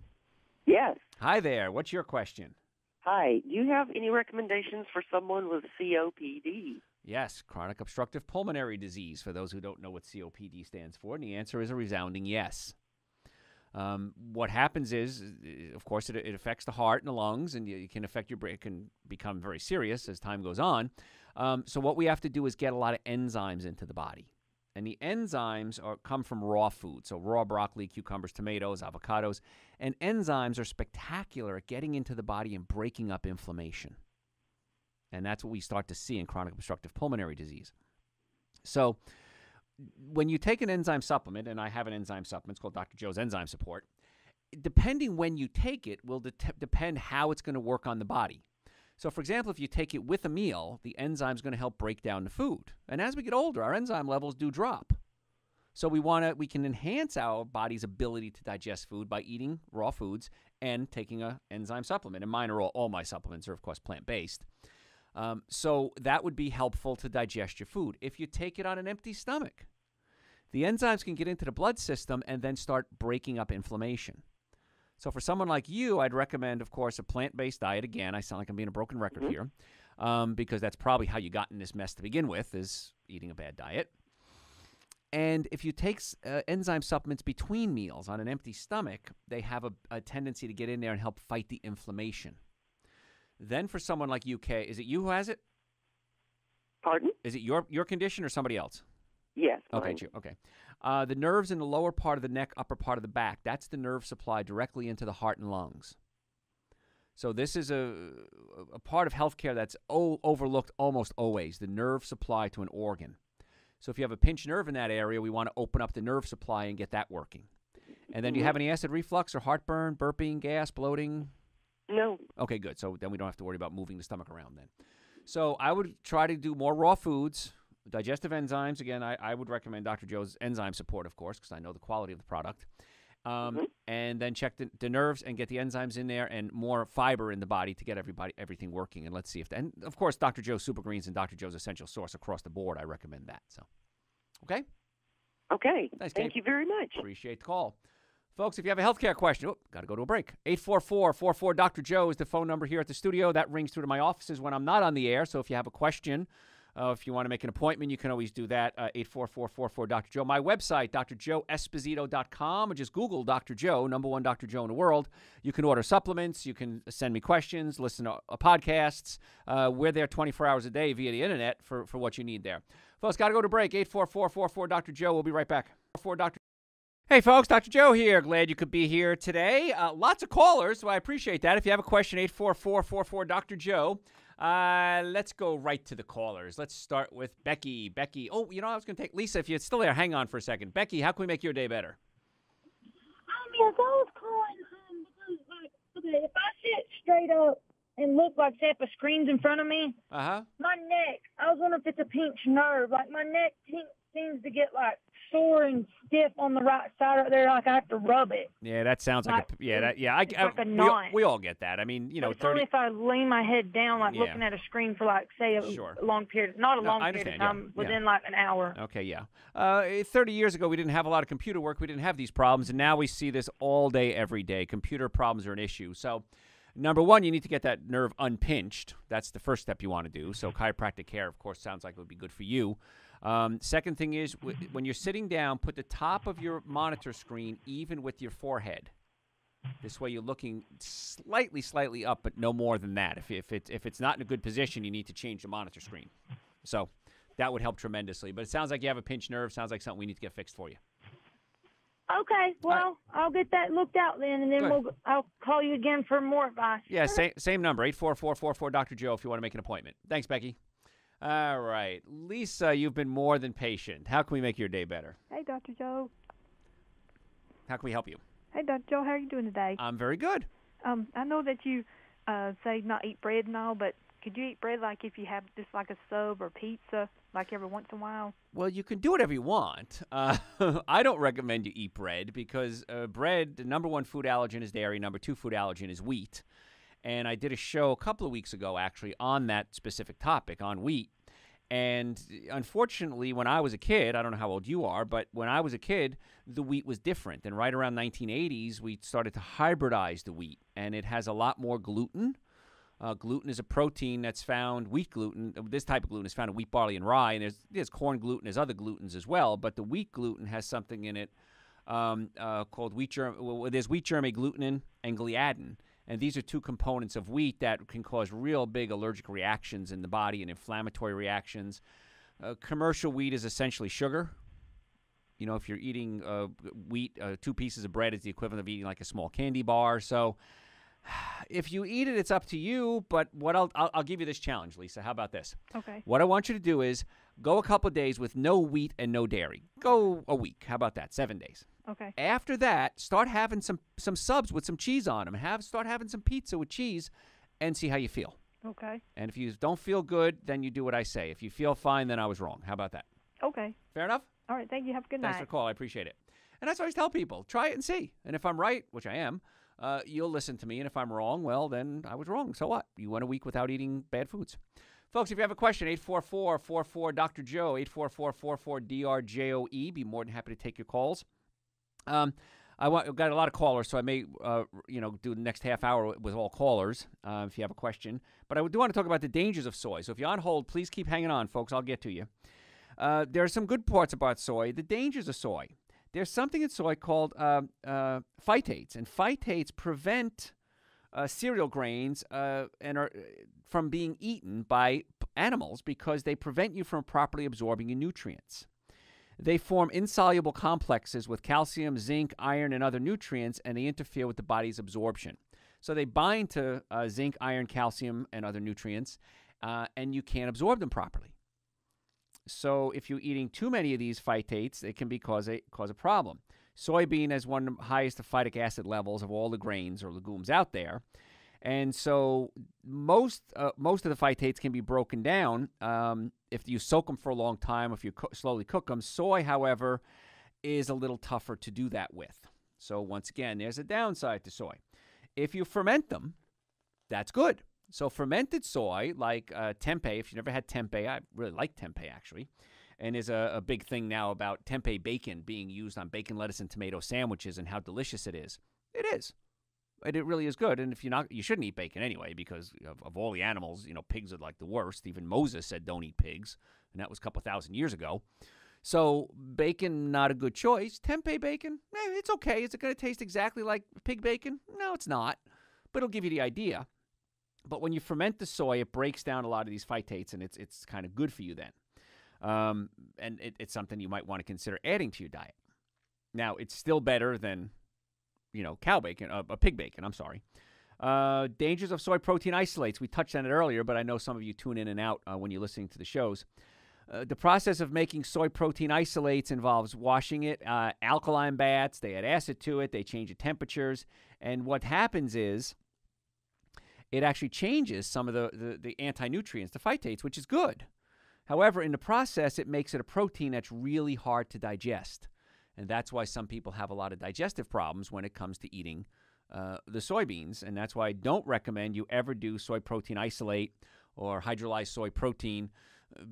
Yes. Hi there. What's your question? Hi. Do you have any recommendations for someone with COPD? Yes, chronic obstructive pulmonary disease, for those who don't know what COPD stands for. And the answer is a resounding yes. What happens is, of course, it affects the heart and the lungs, and it can affect your brain. It can become very serious as time goes on. So what we have to do is get a lot of enzymes into the body. And the enzymes come from raw food, so raw broccoli, cucumbers, tomatoes, avocados. And enzymes are spectacular at getting into the body and breaking up inflammation. And that's what we start to see in chronic obstructive pulmonary disease. So when you take an enzyme supplement, and I have an enzyme supplement, it's called Dr. Joe's Enzyme Support, depending when you take it will depend how it's going to work on the body. So, for example, if you take it with a meal, the enzyme's going to help break down the food. And as we get older, our enzyme levels do drop. So we can enhance our body's ability to digest food by eating raw foods and taking an enzyme supplement. And mine are all my supplements are, of course, plant-based. So that would be helpful to digest your food. If you take it on an empty stomach, the enzymes can get into the blood system and then start breaking up inflammation. So for someone like you, I'd recommend, of course, a plant-based diet. Again, I sound like I'm being a broken record here, because that's probably how you got in this mess to begin with, is eating a bad diet. And if you take enzyme supplements between meals on an empty stomach, they have a tendency to get in there and help fight the inflammation. Then for someone like you, Kay, is it you who has it? Pardon? Is it your condition or somebody else? Yes. Okay, okay. The nerves in the lower part of the neck, upper part of the back, that's the nerve supply directly into the heart and lungs. So this is a part of healthcare that's overlooked almost always, the nerve supply to an organ. So if you have a pinched nerve in that area, we want to open up the nerve supply and get that working. And then do you have any acid reflux or heartburn, burping, gas, bloating? No. Okay, good. So then we don't have to worry about moving the stomach around then. So I would try to do more raw foods, digestive enzymes. Again, I would recommend Dr. Joe's Enzyme Support, of course, because I know the quality of the product. and then check the nerves and get the enzymes in there and more fiber in the body to get everything working. And let's see if and of course, Dr. Joe's Super Greens and Dr. Joe's Essential Source across the board. I recommend that. So, okay. Okay. Thanks, Thank you very much. Appreciate the call. Folks, if you have a healthcare question, got to go to a break. 844-44-Dr. Joe is the phone number here at the studio. That rings through to my offices when I'm not on the air. So if you have a question, if you want to make an appointment, you can always do that, 844-44-Dr. Joe. My website, drjoeesposito.com, or just Google Dr. Joe, #1 Dr. Joe in the world. You can order supplements. You can send me questions, listen to podcasts. We're there 24 hours a day via the internet for what you need there. Folks, got to go to break. 844-44-Dr. Joe. We'll be right back. Hey, folks, Dr. Joe here. Glad you could be here today. Lots of callers, so I appreciate that. If you have a question, 844-44-Dr. Joe. Let's go right to the callers. Let's start with Becky. Becky, I was going to take Lisa. If you're still there, hang on for a second. Becky, how can we make your day better? Yes, I was calling because, if I sit straight up and look like say if a screen's in front of me, my neck, I was wondering if it's a pinched nerve. Like my neck seems to get like sore and stiff on the right side right there, like I have to rub it. Yeah, that sounds like like a knot. We all get that. I mean, it's only if I lean my head down, like looking at a screen for like say a long period, not a long period of time, within like an hour. Okay, yeah. 30 years ago, we didn't have a lot of computer work. We didn't have these problems, and now we see this all day, every day. Computer problems are an issue. So, number one, you need to get that nerve unpinched. That's the first step you want to do. So, chiropractic care, of course, sounds like it would be good for you. Second thing is, when you're sitting down, put the top of your monitor screen even with your forehead. This way you're looking slightly up, but no more than that. If it's not in a good position, you need to change the monitor screen. So that would help tremendously. But it sounds like you have a pinched nerve. Sounds like something we need to get fixed for you. Okay, well, I'll get that looked out then, and then I'll call you again for more advice. Yeah, same number, 844-44-Dr. Joe, if you want to make an appointment. Thanks, Becky. All right. Lisa, you've been more than patient. How can we make your day better? Hey, Dr. Joe. How can we help you? Hey, Dr. Joe, how are you doing today? I'm very good. I know that you say not eat bread and all, but could you eat bread like if you have just like a sub or pizza, like every once in a while? Well, you can do whatever you want. I don't recommend you eat bread because bread, the #1 food allergen is dairy, #2 food allergen is wheat. And I did a show a couple of weeks ago, actually, on that specific topic, on wheat. And unfortunately, when I was a kid, I don't know how old you are, but when I was a kid, the wheat was different. And right around 1980s, we started to hybridize the wheat. And it has a lot more gluten. Gluten is a protein that's found, wheat gluten, this type of gluten is found in wheat, barley, and rye. And there's corn gluten, there's other glutens as well. But the wheat gluten has something in it called wheat germ. Well, there's wheat germ agglutinin and gliadin. And these are two components of wheat that can cause real big allergic reactions in the body and inflammatory reactions. Commercial wheat is essentially sugar. You know, if you're eating wheat, 2 pieces of bread is the equivalent of eating like a small candy bar. So if you eat it, it's up to you. But what I'll give you this challenge, Lisa. How about this? Okay. What I want you to do is go a couple of days with no wheat and no dairy. Go a week. How about that? 7 days. Okay. After that, start having some subs with some cheese on them. Start having some pizza with cheese and see how you feel. Okay. And if you don't feel good, then you do what I say. If you feel fine, then I was wrong. How about that? Okay. Fair enough? All right. Thank you. Have a good night. Thanks for the call. I appreciate it. And that's what I always tell people. Try it and see. And if I'm right, which I am, you'll listen to me. And if I'm wrong, well, then I was wrong. So what? You went a week without eating bad foods. Folks, if you have a question, 844-44-Dr. Joe, 844-44-DRJOE. Be more than happy to take your calls. I've got a lot of callers, so I may, do the next half hour with all callers if you have a question. But I do want to talk about the dangers of soy. So if you're on hold, please keep hanging on, folks. I'll get to you. There are some good parts about soy. The dangers of soy. There's something in soy called phytates, and phytates prevent cereal grains and are from being eaten by animals because they prevent you from properly absorbing your nutrients. They form insoluble complexes with calcium, zinc, iron, and other nutrients, and they interfere with the body's absorption. So they bind to zinc, iron, calcium, and other nutrients, and you can't absorb them properly. So if you're eating too many of these phytates, it can cause a problem. Soybean has one of the highest phytic acid levels of all the grains or legumes out there. And so most of the phytates can be broken down if you soak them for a long time, if you slowly cook them. Soy, however, is a little tougher to do that with. So once again, there's a downside to soy. If you ferment them, that's good. So fermented soy, like tempeh, if you've never had tempeh, I really like tempeh actually. And there's a big thing now about tempeh bacon being used on bacon, lettuce, and tomato sandwiches and how delicious it is. It is. It really is good. And if you're not, you shouldn't eat bacon anyway because of all the animals, pigs are like the worst. Even Moses said don't eat pigs, and that was a couple thousand years ago. So bacon, not a good choice. Tempeh bacon, it's okay. Is it going to taste exactly like pig bacon? No, it's not, but it'll give you the idea. But when you ferment the soy, it breaks down a lot of these phytates, and it's kind of good for you then. And it's something you might want to consider adding to your diet. Now, it's still better than, cow bacon, pig bacon, I'm sorry. Dangers of soy protein isolates. We touched on it earlier, but I know some of you tune in and out when you're listening to the shows. The process of making soy protein isolates involves washing it, alkaline baths, they add acid to it, they change the temperatures, and what happens is it actually changes some of the anti-nutrients, the phytates, which is good. However, in the process, it makes it a protein that's really hard to digest. And that's why some people have a lot of digestive problems when it comes to eating the soybeans. And that's why I don't recommend you ever do soy protein isolate or hydrolyzed soy protein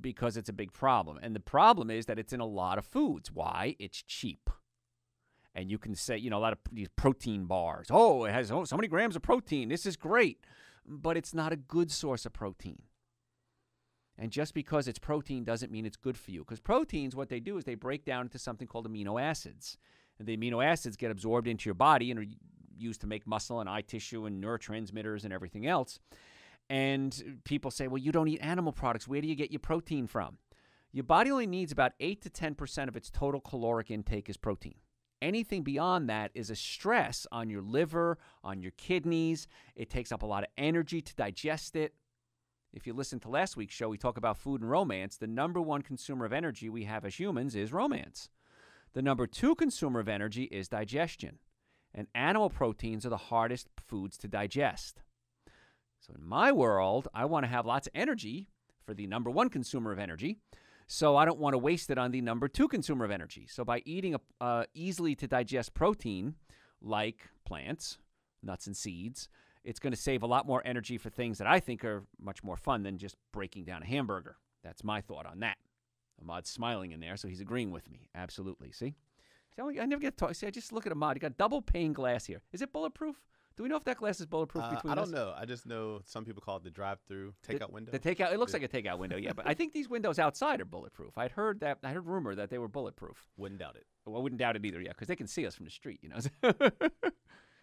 because it's a big problem. And the problem is that it's in a lot of foods. Why? It's cheap. And you can say, a lot of these protein bars. Oh, it has so many grams of protein. This is great. But it's not a good source of protein. And just because it's protein doesn't mean it's good for you. Because proteins, what they do is they break down into something called amino acids. And the amino acids get absorbed into your body and are used to make muscle and eye tissue and neurotransmitters and everything else. And people say, well, you don't eat animal products. Where do you get your protein from? Your body only needs about 8 to 10% of its total caloric intake is protein. Anything beyond that is a stress on your liver, on your kidneys. It takes up a lot of energy to digest it. If you listen to last week's show, we talk about food and romance. The number one consumer of energy we have as humans is romance. The number two consumer of energy is digestion. And animal proteins are the hardest foods to digest. So in my world, I want to have lots of energy for the number one consumer of energy. So I don't want to waste it on the number two consumer of energy. So by eating a easily to digest protein like plants, nuts and seeds, it's going to save a lot more energy for things that I think are much more fun than just breaking down a hamburger. That's my thought on that. Ahmad's smiling in there, so he's agreeing with me. Absolutely. See, I never get to talk. See, I just look at Ahmad. He got double pane glass here. Is it bulletproof? Do we know if that glass is bulletproof between us? I don't know. I just know some people call it the drive-through takeout window. The takeout. It looks like a takeout window, yeah. But I think these windows outside are bulletproof. I heard rumor that they were bulletproof. Wouldn't doubt it. Well, I wouldn't doubt it either, yeah, because they can see us from the street,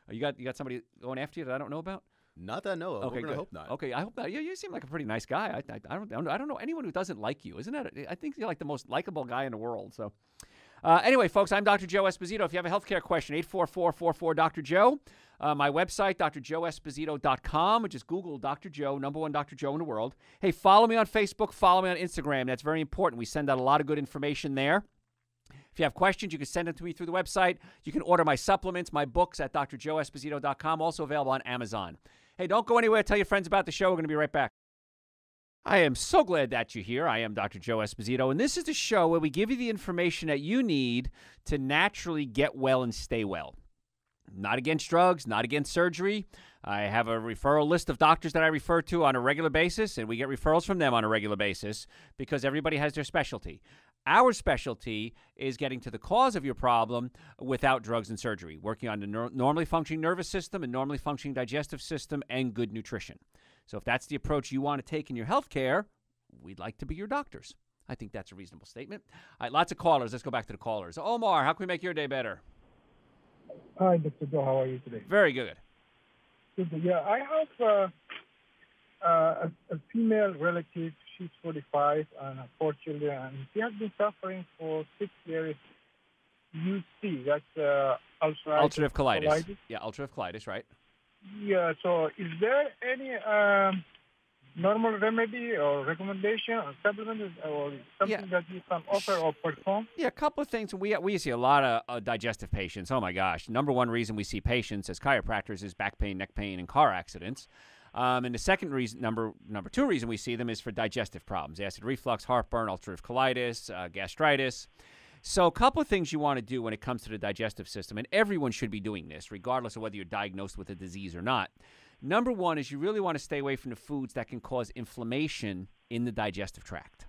You got somebody going after you that I don't know about? Not that I know of. Okay, We're gonna good. hope not. Okay, I hope not. You seem like a pretty nice guy. I don't know anyone who doesn't like you. Isn't that? I think you're like the most likable guy in the world. So, anyway, folks, I'm Dr. Joe Esposito. If you have a healthcare question, 844-44-Dr. My website, drjoeesposito.com, or just Google Dr. Joe, number one Dr. Joe in the world. Hey, follow me on Facebook. Follow me on Instagram. That's very important. We send out a lot of good information there. If you have questions, you can send them to me through the website. You can order my supplements, my books at drjoeesposito.com, also available on Amazon. Hey, don't go anywhere. Tell your friends about the show. We're going to be right back. I am so glad that you're here. I am Dr. Joe Esposito, and this is the show where we give you the information that you need to naturally get well and stay well. Not against drugs, not against surgery. I have a referral list of doctors that I refer to on a regular basis, and we get referrals from them on a regular basis because everybody has their specialty. Our specialty is getting to the cause of your problem without drugs and surgery, working on the normally functioning nervous system and normally functioning digestive system and good nutrition. So if that's the approach you want to take in your health care, we'd like to be your doctors. I think that's a reasonable statement. All right, lots of callers. Let's go back to the callers. Omar, how can we make your day better? Hi, Dr. Joe. How are you today? Very good. Good. Yeah, I have a female relative. She's 45 and has 4 children, and she has been suffering for 6 years. UC, that's ulcerative colitis. Yeah, ulcerative colitis, right? Yeah. So, is there any normal remedy or recommendation or supplement or something that you can offer or perform? Yeah, a couple of things. We see a lot of digestive patients. Oh, my gosh. Number one reason we see patients as chiropractors is back pain, neck pain, and car accidents. And the second reason, number two reason we see them is for digestive problems, acid reflux, heartburn, ulcerative colitis, gastritis. So a couple of things you want to do when it comes to the digestive system, and everyone should be doing this, regardless of whether you're diagnosed with a disease or not. Number one is you really want to stay away from the foods that can cause inflammation in the digestive tract.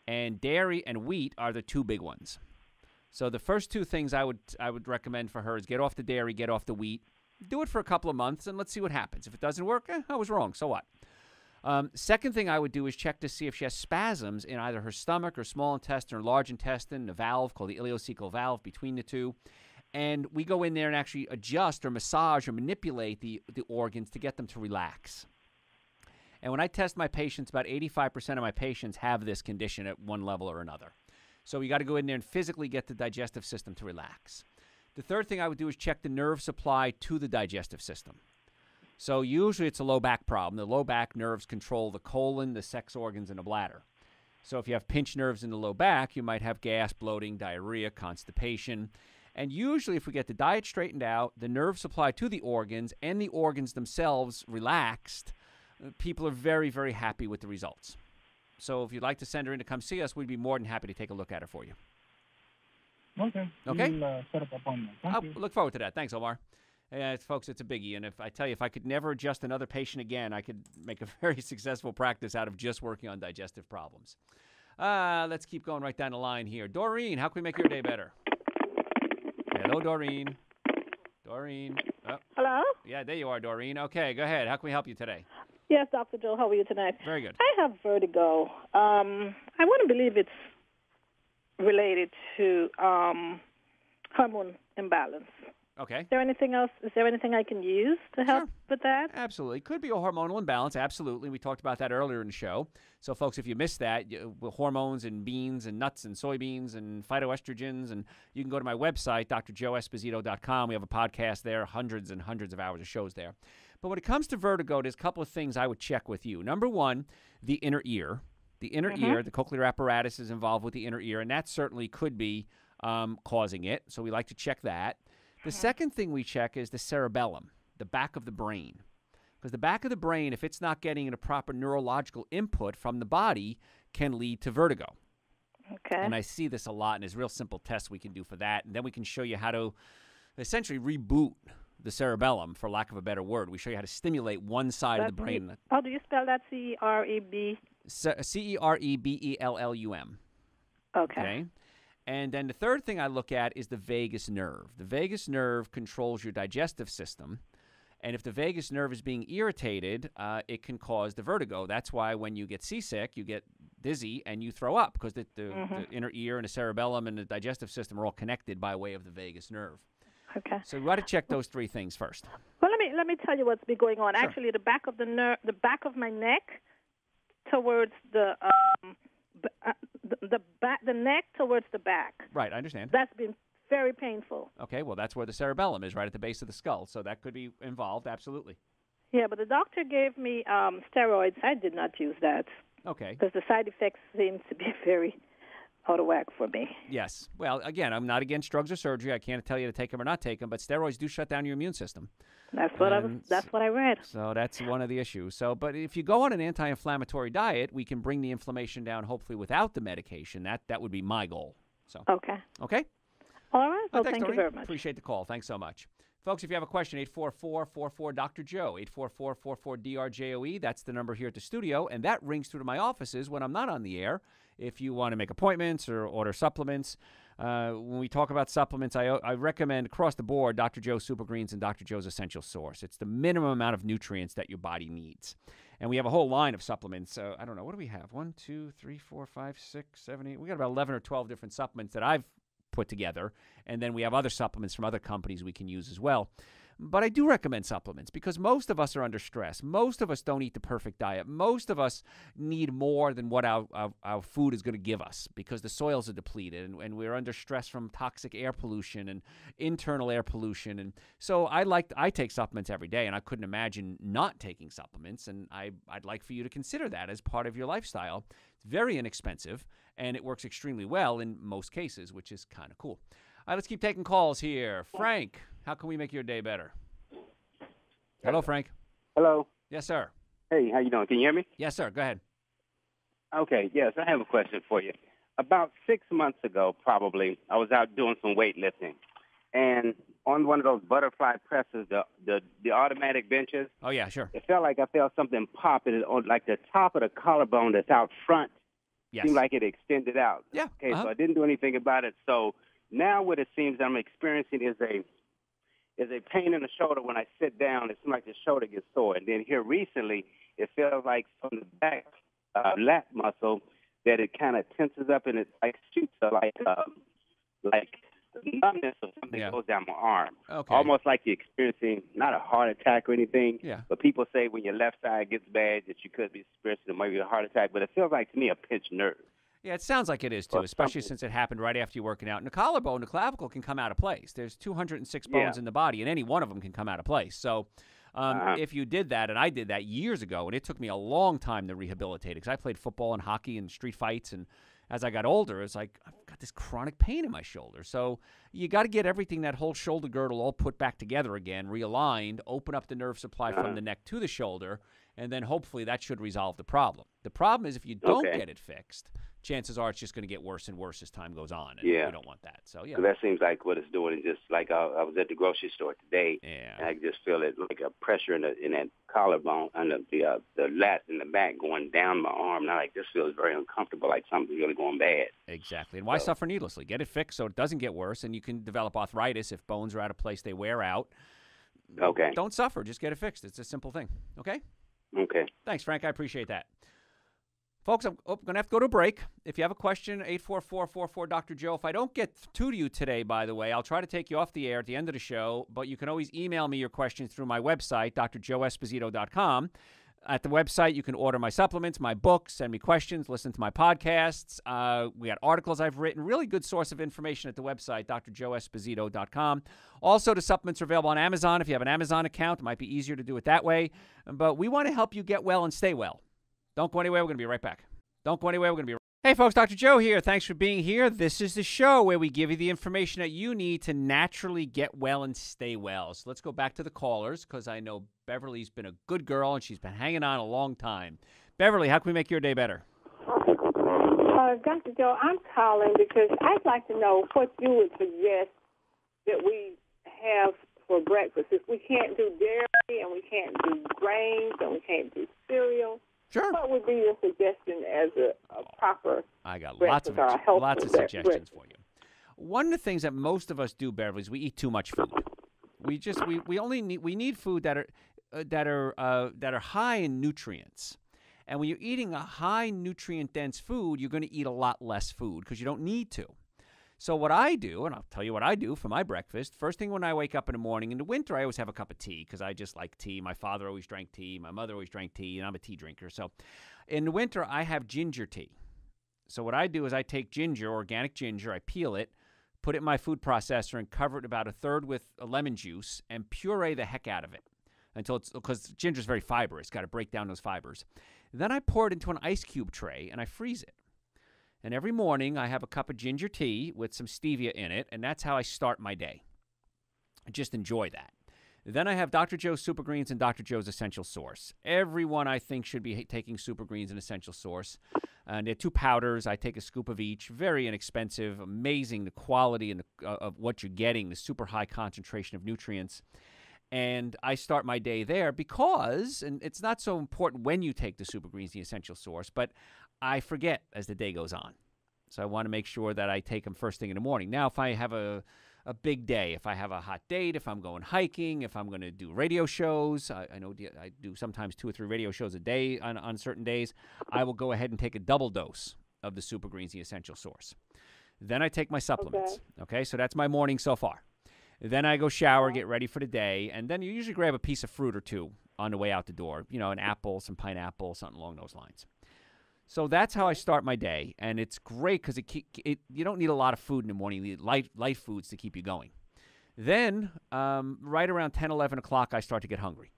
And dairy and wheat are the two big ones. So the first two things I would recommend for her is get off the dairy, get off the wheat. Do it for a couple of months, and let's see what happens. If it doesn't work, I was wrong. So what? Second thing I would do is check to see if she has spasms in either her stomach or small intestine or large intestine, a valve called the ileocecal valve between the two. And we go in there and actually adjust or massage or manipulate the organs to get them to relax. And when I test my patients, about 85% of my patients have this condition at one level or another. So you got to go in there and physically get the digestive system to relax. The third thing I would do is check the nerve supply to the digestive system. So usually it's a low back problem. The low back nerves control the colon, the sex organs, and the bladder. So if you have pinched nerves in the low back, you might have gas, bloating, diarrhea, constipation. And usually if we get the diet straightened out, the nerve supply to the organs, and the organs themselves relaxed, people are very, very happy with the results. So if you'd like to send her in to come see us, we'd be more than happy to take a look at her for you. Okay. Okay. We'll set up an appointment. I'll look forward to that. Thanks, Omar. Folks, it's a biggie. And if I tell you, if I could never adjust another patient again, I could make a very successful practice out of just working on digestive problems. Let's keep going right down the line here. Doreen, how can we make your day better? Hello, Doreen. Doreen. Oh. Hello? Yeah, there you are, Doreen. Okay, go ahead. How can we help you today? Yes, Dr. Joe. How are you tonight? Very good. I have vertigo. I want to believe it's related to hormone imbalance. Okay. Is there anything else? Is there anything I can use to help with that? Absolutely. Could be a hormonal imbalance. Absolutely. We talked about that earlier in the show. So, folks, if you missed that, hormones and beans and nuts and soybeans and phytoestrogens, and you can go to my website, drjoeesposito.com. We have a podcast there, hundreds and hundreds of hours of shows there. But when it comes to vertigo, there's a couple of things I would check with you. Number one, the inner ear. The inner ear, the cochlear apparatus is involved with the inner ear, and that certainly could be causing it. So we like to check that. The second thing we check is the cerebellum, the back of the brain. Because the back of the brain, if it's not getting a proper neurological input from the body, can lead to vertigo. Okay. And I see this a lot, and there's real simple tests we can do for that. And then we can show you how to essentially reboot the cerebellum, for lack of a better word. We show you how to stimulate one side of the brain. How do you spell that? C-E-R-E-B? C-E-R-E-B-E-L-L-U-M. Okay. And then the third thing I look at is the vagus nerve. The vagus nerve controls your digestive system. And if the vagus nerve is being irritated, it can cause the vertigo. That's why when you get seasick, you get dizzy and you throw up, because the inner ear and the cerebellum and the digestive system are all connected by way of the vagus nerve. Okay. So we got to check those three things first. Well, let me tell you what's been going on. Sure. Actually, the back of the back of my neck towards the neck towards the back. Right, I understand. That's been very painful. Okay, well, that's where the cerebellum is, right at the base of the skull. So that could be involved, absolutely. Yeah, but the doctor gave me steroids. I did not use that. Okay. Because the side effects seem to be very out of whack for me. Yes. Well, again, I'm not against drugs or surgery. I can't tell you to take them or not take them, but steroids do shut down your immune system. That's what I read. So that's one of the issues. So, but if you go on an anti-inflammatory diet, we can bring the inflammation down, hopefully without the medication. That would be my goal. So. Okay. Okay. All right. Well, thanks, thank Doreen. you very much. Appreciate the call. Thanks so much. Folks, if you have a question, 844-44-Dr. Joe, 844-44-DRJOE. That's the number here at the studio, and that rings through to my offices when I'm not on the air. If you want to make appointments or order supplements, when we talk about supplements, I recommend across the board Dr. Joe's Super Greens and Dr. Joe's Essential Source. It's the minimum amount of nutrients that your body needs. And we have a whole line of supplements. I don't know. What do we have? 1, 2, 3, 4, 5, 6, 7, 8. We got about 11 or 12 different supplements that I've put together. And then we have other supplements from other companies we can use as well. But I do recommend supplements because most of us are under stress. Most of us don't eat the perfect diet. Most of us need more than what our food is going to give us because the soils are depleted and we're under stress from toxic air pollution and internal air pollution. And so I take supplements every day, and I couldn't imagine not taking supplements. And I'd like for you to consider that as part of your lifestyle. It's very inexpensive, and it works extremely well in most cases, which is kind of cool. All right, let's keep taking calls here. Frank, how can we make your day better? Hello, Frank. Hello. Yes, sir. Hey, how you doing? Can you hear me? Yes, sir. Go ahead. Okay, yes, I have a question for you. about 6 months ago, probably, I was out doing some weightlifting. And on one of those butterfly presses, the automatic benches. Oh, yeah, sure. It felt like I felt something pop on like the top of the collarbone that's out front. Yes. Seemed like it extended out. Yeah. Okay, so I didn't do anything about it. So now what it seems I'm experiencing is a pain in the shoulder when I sit down. It seems like the shoulder gets sore. And then here recently, it feels like from the back lat muscle that it kind of tenses up and it like shoots like numbness or something goes down my arm. Okay. Almost like you're experiencing not a heart attack or anything. Yeah. But people say when your left side gets bad that you could be experiencing maybe a heart attack. But it feels like to me a pinched nerve. Yeah, it sounds like it is, too, especially since it happened right after you're working out. And the collarbone, the clavicle can come out of place. There's 206 bones in the body, and any one of them can come out of place. So if you did that, and I did that years ago, and it took me a long time to rehabilitate it because I played football and hockey and street fights, and as I got older, it's like I've got this chronic pain in my shoulder. So you got to get everything, that whole shoulder girdle all put back together again, realigned, open up the nerve supply from the neck to the shoulder, and then hopefully that should resolve the problem. The problem is if you don't get it fixed, chances are it's just going to get worse and worse as time goes on, and we don't want that. So, yeah. So that seems like what it's doing. And just like I was at the grocery store today, and I just feel it like a pressure in that collarbone, and the lat in the back going down my arm. And I like, this feels very uncomfortable, like something's really going bad. Exactly. And why suffer needlessly? Get it fixed so it doesn't get worse, and you can develop arthritis if bones are out of place, they wear out. Okay. Don't suffer. Just get it fixed. It's a simple thing. Okay? Okay. Thanks, Frank. I appreciate that. Folks, I'm going to have to go to a break. If you have a question, 844-44-Dr. Joe. If I don't get to you today, by the way, I'll try to take you off the air at the end of the show, but you can always email me your questions through my website, drjoeesposito.com. At the website, you can order my supplements, my books, send me questions, listen to my podcasts. We got articles I've written, really good source of information at the website, drjoeesposito.com. Also, the supplements are available on Amazon. If you have an Amazon account, it might be easier to do it that way. But we want to help you get well and stay well. Don't go anywhere. We're going to be right back. Don't go anywhere. We're going to be right back. Hey, folks, Dr. Joe here. Thanks for being here. This is the show where we give you the information that you need to naturally get well and stay well. So let's go back to the callers because I know Beverly's been a good girl and she's been hanging on a long time. Beverly, how can we make your day better? Dr. Joe, I'm calling because I'd like to know what you would suggest that we have for breakfast. If we can't do dairy and we can't do grains and we can't do cereal, sure. What would be your suggestion as a proper I got breakfast lots of suggestions breakfast for you. One of the things that most of us do, Beverly, is we eat too much food. We need food that are high in nutrients. And when you're eating a high nutrient dense food, you're going to eat a lot less food because you don't need to. So what I do, and I'll tell you what I do for my breakfast, first thing when I wake up in the morning, in the winter I always have a cup of tea because I just like tea. My father always drank tea. My mother always drank tea, and I'm a tea drinker. So in the winter I have ginger tea. So what I do is I take ginger, organic ginger, I peel it, put it in my food processor and cover it about a third with lemon juice and puree the heck out of it because ginger is very fibrous. Got to break down those fibers. Then I pour it into an ice cube tray and I freeze it. And every morning I have a cup of ginger tea with some stevia in it, and that's how I start my day. I just enjoy that. Then I have Dr. Joe's Super Greens and Dr. Joe's Essential Source. Everyone, I think, should be taking Super Greens and Essential Source. And they're 2 powders. I take a scoop of each. Very inexpensive. Amazing the quality and of what you're getting, the super high concentration of nutrients. And I start my day there because, and it's not so important when you take the Super Greens, the Essential Source, but I forget as the day goes on. So I want to make sure that I take them first thing in the morning. Now, if I have a big day, if I have a hot date, if I'm going hiking, if I'm going to do radio shows, I know I do sometimes 2 or 3 radio shows a day on certain days, I will go ahead and take a double dose of the Super Greens, the Essential Source. Then I take my supplements. Okay, so that's my morning so far. Then I go shower, get ready for the day, and then you usually grab a piece of fruit or 2 on the way out the door. You know, an apple, some pineapple, something along those lines. So that's how I start my day, and it's great because you don't need a lot of food in the morning. You need light foods to keep you going. Then, right around 10, 11 o'clock, I start to get hungry.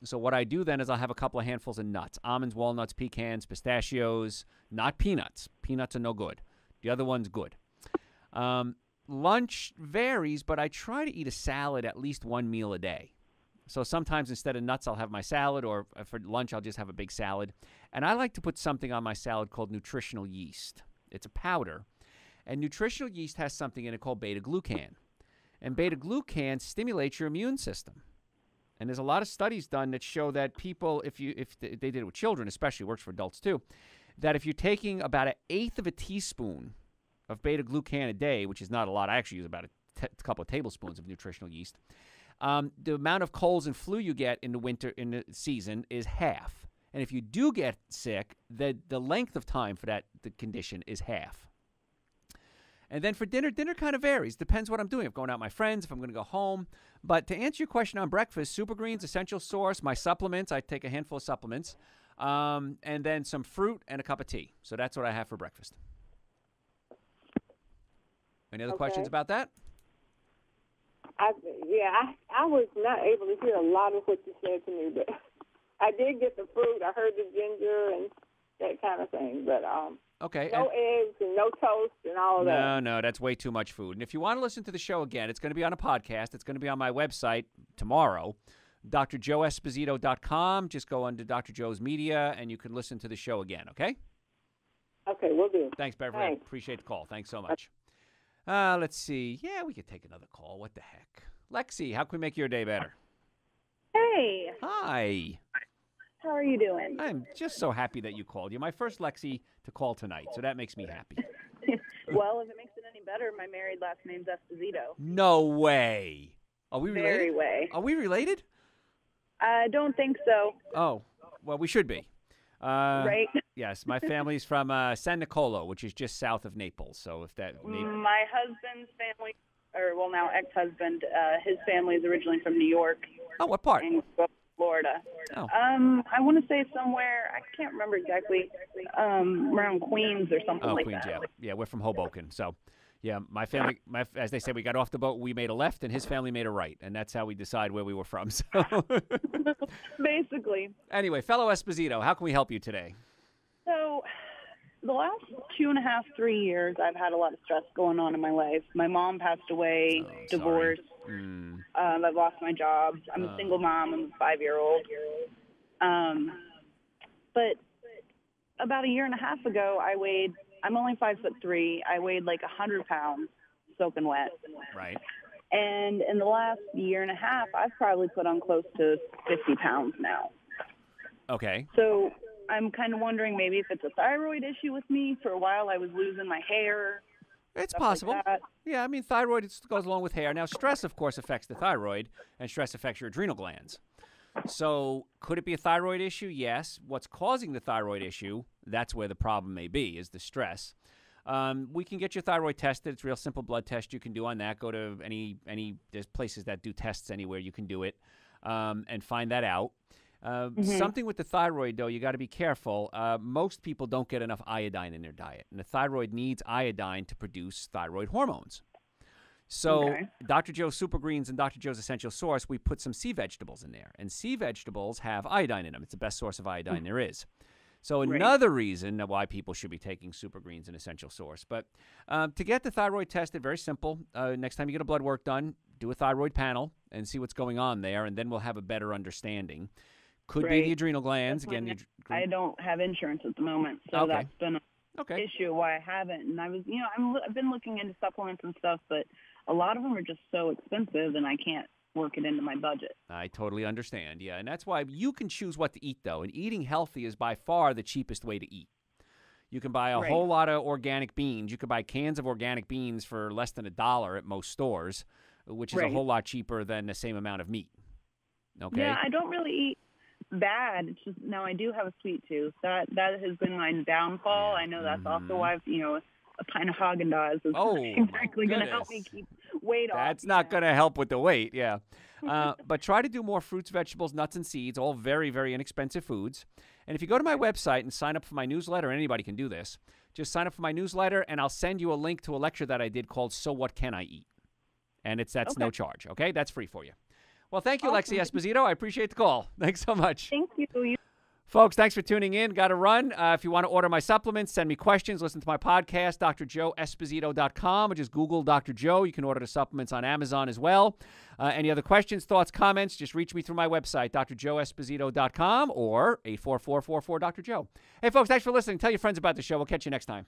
So what I do then is I'll have a couple of handfuls of nuts, almonds, walnuts, pecans, pistachios, not peanuts. Peanuts are no good. The other one's good. Lunch varies, but I try to eat a salad at least 1 meal a day. So sometimes instead of nuts, I'll have my salad, or for lunch, I'll just have a big salad. And I like to put something on my salad called nutritional yeast. It's a powder. And nutritional yeast has something in it called beta-glucan. And beta-glucan stimulates your immune system. And there's a lot of studies done that show that people, if they did it with children especially, works for adults too, that if you're taking about 1/8 of a teaspoon of beta-glucan a day, which is not a lot, I actually use about a couple of tablespoons of nutritional yeast, the amount of colds and flu you get in the season is half. And if you do get sick, the length of time for the condition is half. And then for dinner kind of varies. Depends what I'm doing. If I'm going out with my friends, if I'm going to go home. But to answer your question on breakfast, Super Greens, Essential Source, my supplements, I take a handful of supplements, and then some fruit and a cup of tea. So that's what I have for breakfast. Any other questions about that? I was not able to hear a lot of what you said to me, but I did get the fruit. I heard the ginger and that kind of thing, but okay. No eggs and no toast and all of that. No, that's way too much food. And if you want to listen to the show again, it's going to be on a podcast. It's going to be on my website tomorrow, drjoeesposito.com. Just go under Dr. Joe's Media, and you can listen to the show again, okay? Okay, we'll do. Thanks, Beverly. Thanks. Appreciate the call. Thanks so much. Let's see. Yeah, we could take another call. What the heck? Lexi, how can we make your day better? Hey. Hi. How are you doing? I'm just so happy that you called. You're my first Lexi to call tonight, so that makes me happy. Well, if it makes it any better, my married last name's Esposito. No way. Are we related? Very way. Are we related? I don't think so. Oh, well, we should be. Right? Yes, my family's from San Nicolo, which is just south of Naples. So if that... My husband's family, now ex-husband, his family is originally from New York. Oh, what part? And Florida. Oh. I want to say somewhere, I can't remember exactly, around Queens or something like Queens, that. Yeah, we're from Hoboken. So, yeah, my family, as they say, we got off the boat, we made a left, and his family made a right. And that's how we decide where we were from. So, basically. Anyway, fellow Esposito, how can we help you today? So, the last 2.5, 3 years, I've had a lot of stress going on in my life. My mom passed away, divorced. I've lost my job. I'm a single mom. I'm a 5-year-old. But about 1.5 years ago, I'm only 5'3". I weighed like 100 pounds, soaking wet. Right. And in the last 1.5 years, I've probably put on close to 50 pounds now. Okay. So I'm kind of wondering maybe if it's a thyroid issue with me. For a while, I was losing my hair. It's possible. Like yeah, I mean, thyroid goes along with hair. Now, stress, of course, affects the thyroid, and stress affects your adrenal glands. So could it be a thyroid issue? Yes. What's causing the thyroid issue, that's where the problem may be, is the stress. We can get your thyroid tested. It's a real simple blood test you can do on that. Go to there's places that do tests anywhere. You can do it and find that out. Something with the thyroid, though, you got to be careful. Most people don't get enough iodine in their diet, and the thyroid needs iodine to produce thyroid hormones. So Dr. Joe's Super Greens and Dr. Joe's Essential Source, we put some sea vegetables in there, and sea vegetables have iodine in them. It's the best source of iodine there is. So another reason why people should be taking Super Greens and Essential Source. But to get the thyroid tested, very simple. Next time you get a blood work done, do a thyroid panel and see what's going on there, and then we'll have a better understanding. Could be the adrenal glands. Again, I don't have insurance at the moment, so that's been an issue why I haven't. And I was, I've been looking into supplements and stuff, but a lot of them are just so expensive, and I can't work it into my budget. I totally understand, yeah. And that's why you can choose what to eat, though. And eating healthy is by far the cheapest way to eat. You can buy a whole lot of organic beans. You can buy cans of organic beans for less than $1 at most stores, which is a whole lot cheaper than the same amount of meat. Okay? Yeah, I don't really eat bad. It's just, now I do have a sweet tooth. That has been my downfall. I know that's also why I've, a pint of Haagen-Dazs is exactly going to help me keep weight off. That's not going to help with the weight, yeah. But try to do more fruits, vegetables, nuts, and seeds, all very, very inexpensive foods. And if you go to my website and sign up for my newsletter, anybody can do this, just sign up for my newsletter, and I'll send you a link to a lecture that I did called So What Can I Eat? And that's no charge, okay? That's free for you. Well, thank you, Lexi Esposito. I appreciate the call. Thanks so much. Thank you. Folks, thanks for tuning in. Got to run. If you want to order my supplements, send me questions, listen to my podcast, drjoeesposito.com, or just Google Dr. Joe. You can order the supplements on Amazon as well. Any other questions, thoughts, comments, just reach me through my website, drjoeesposito.com, or 844-44-Dr. Joe. Hey, folks, thanks for listening. Tell your friends about the show. We'll catch you next time.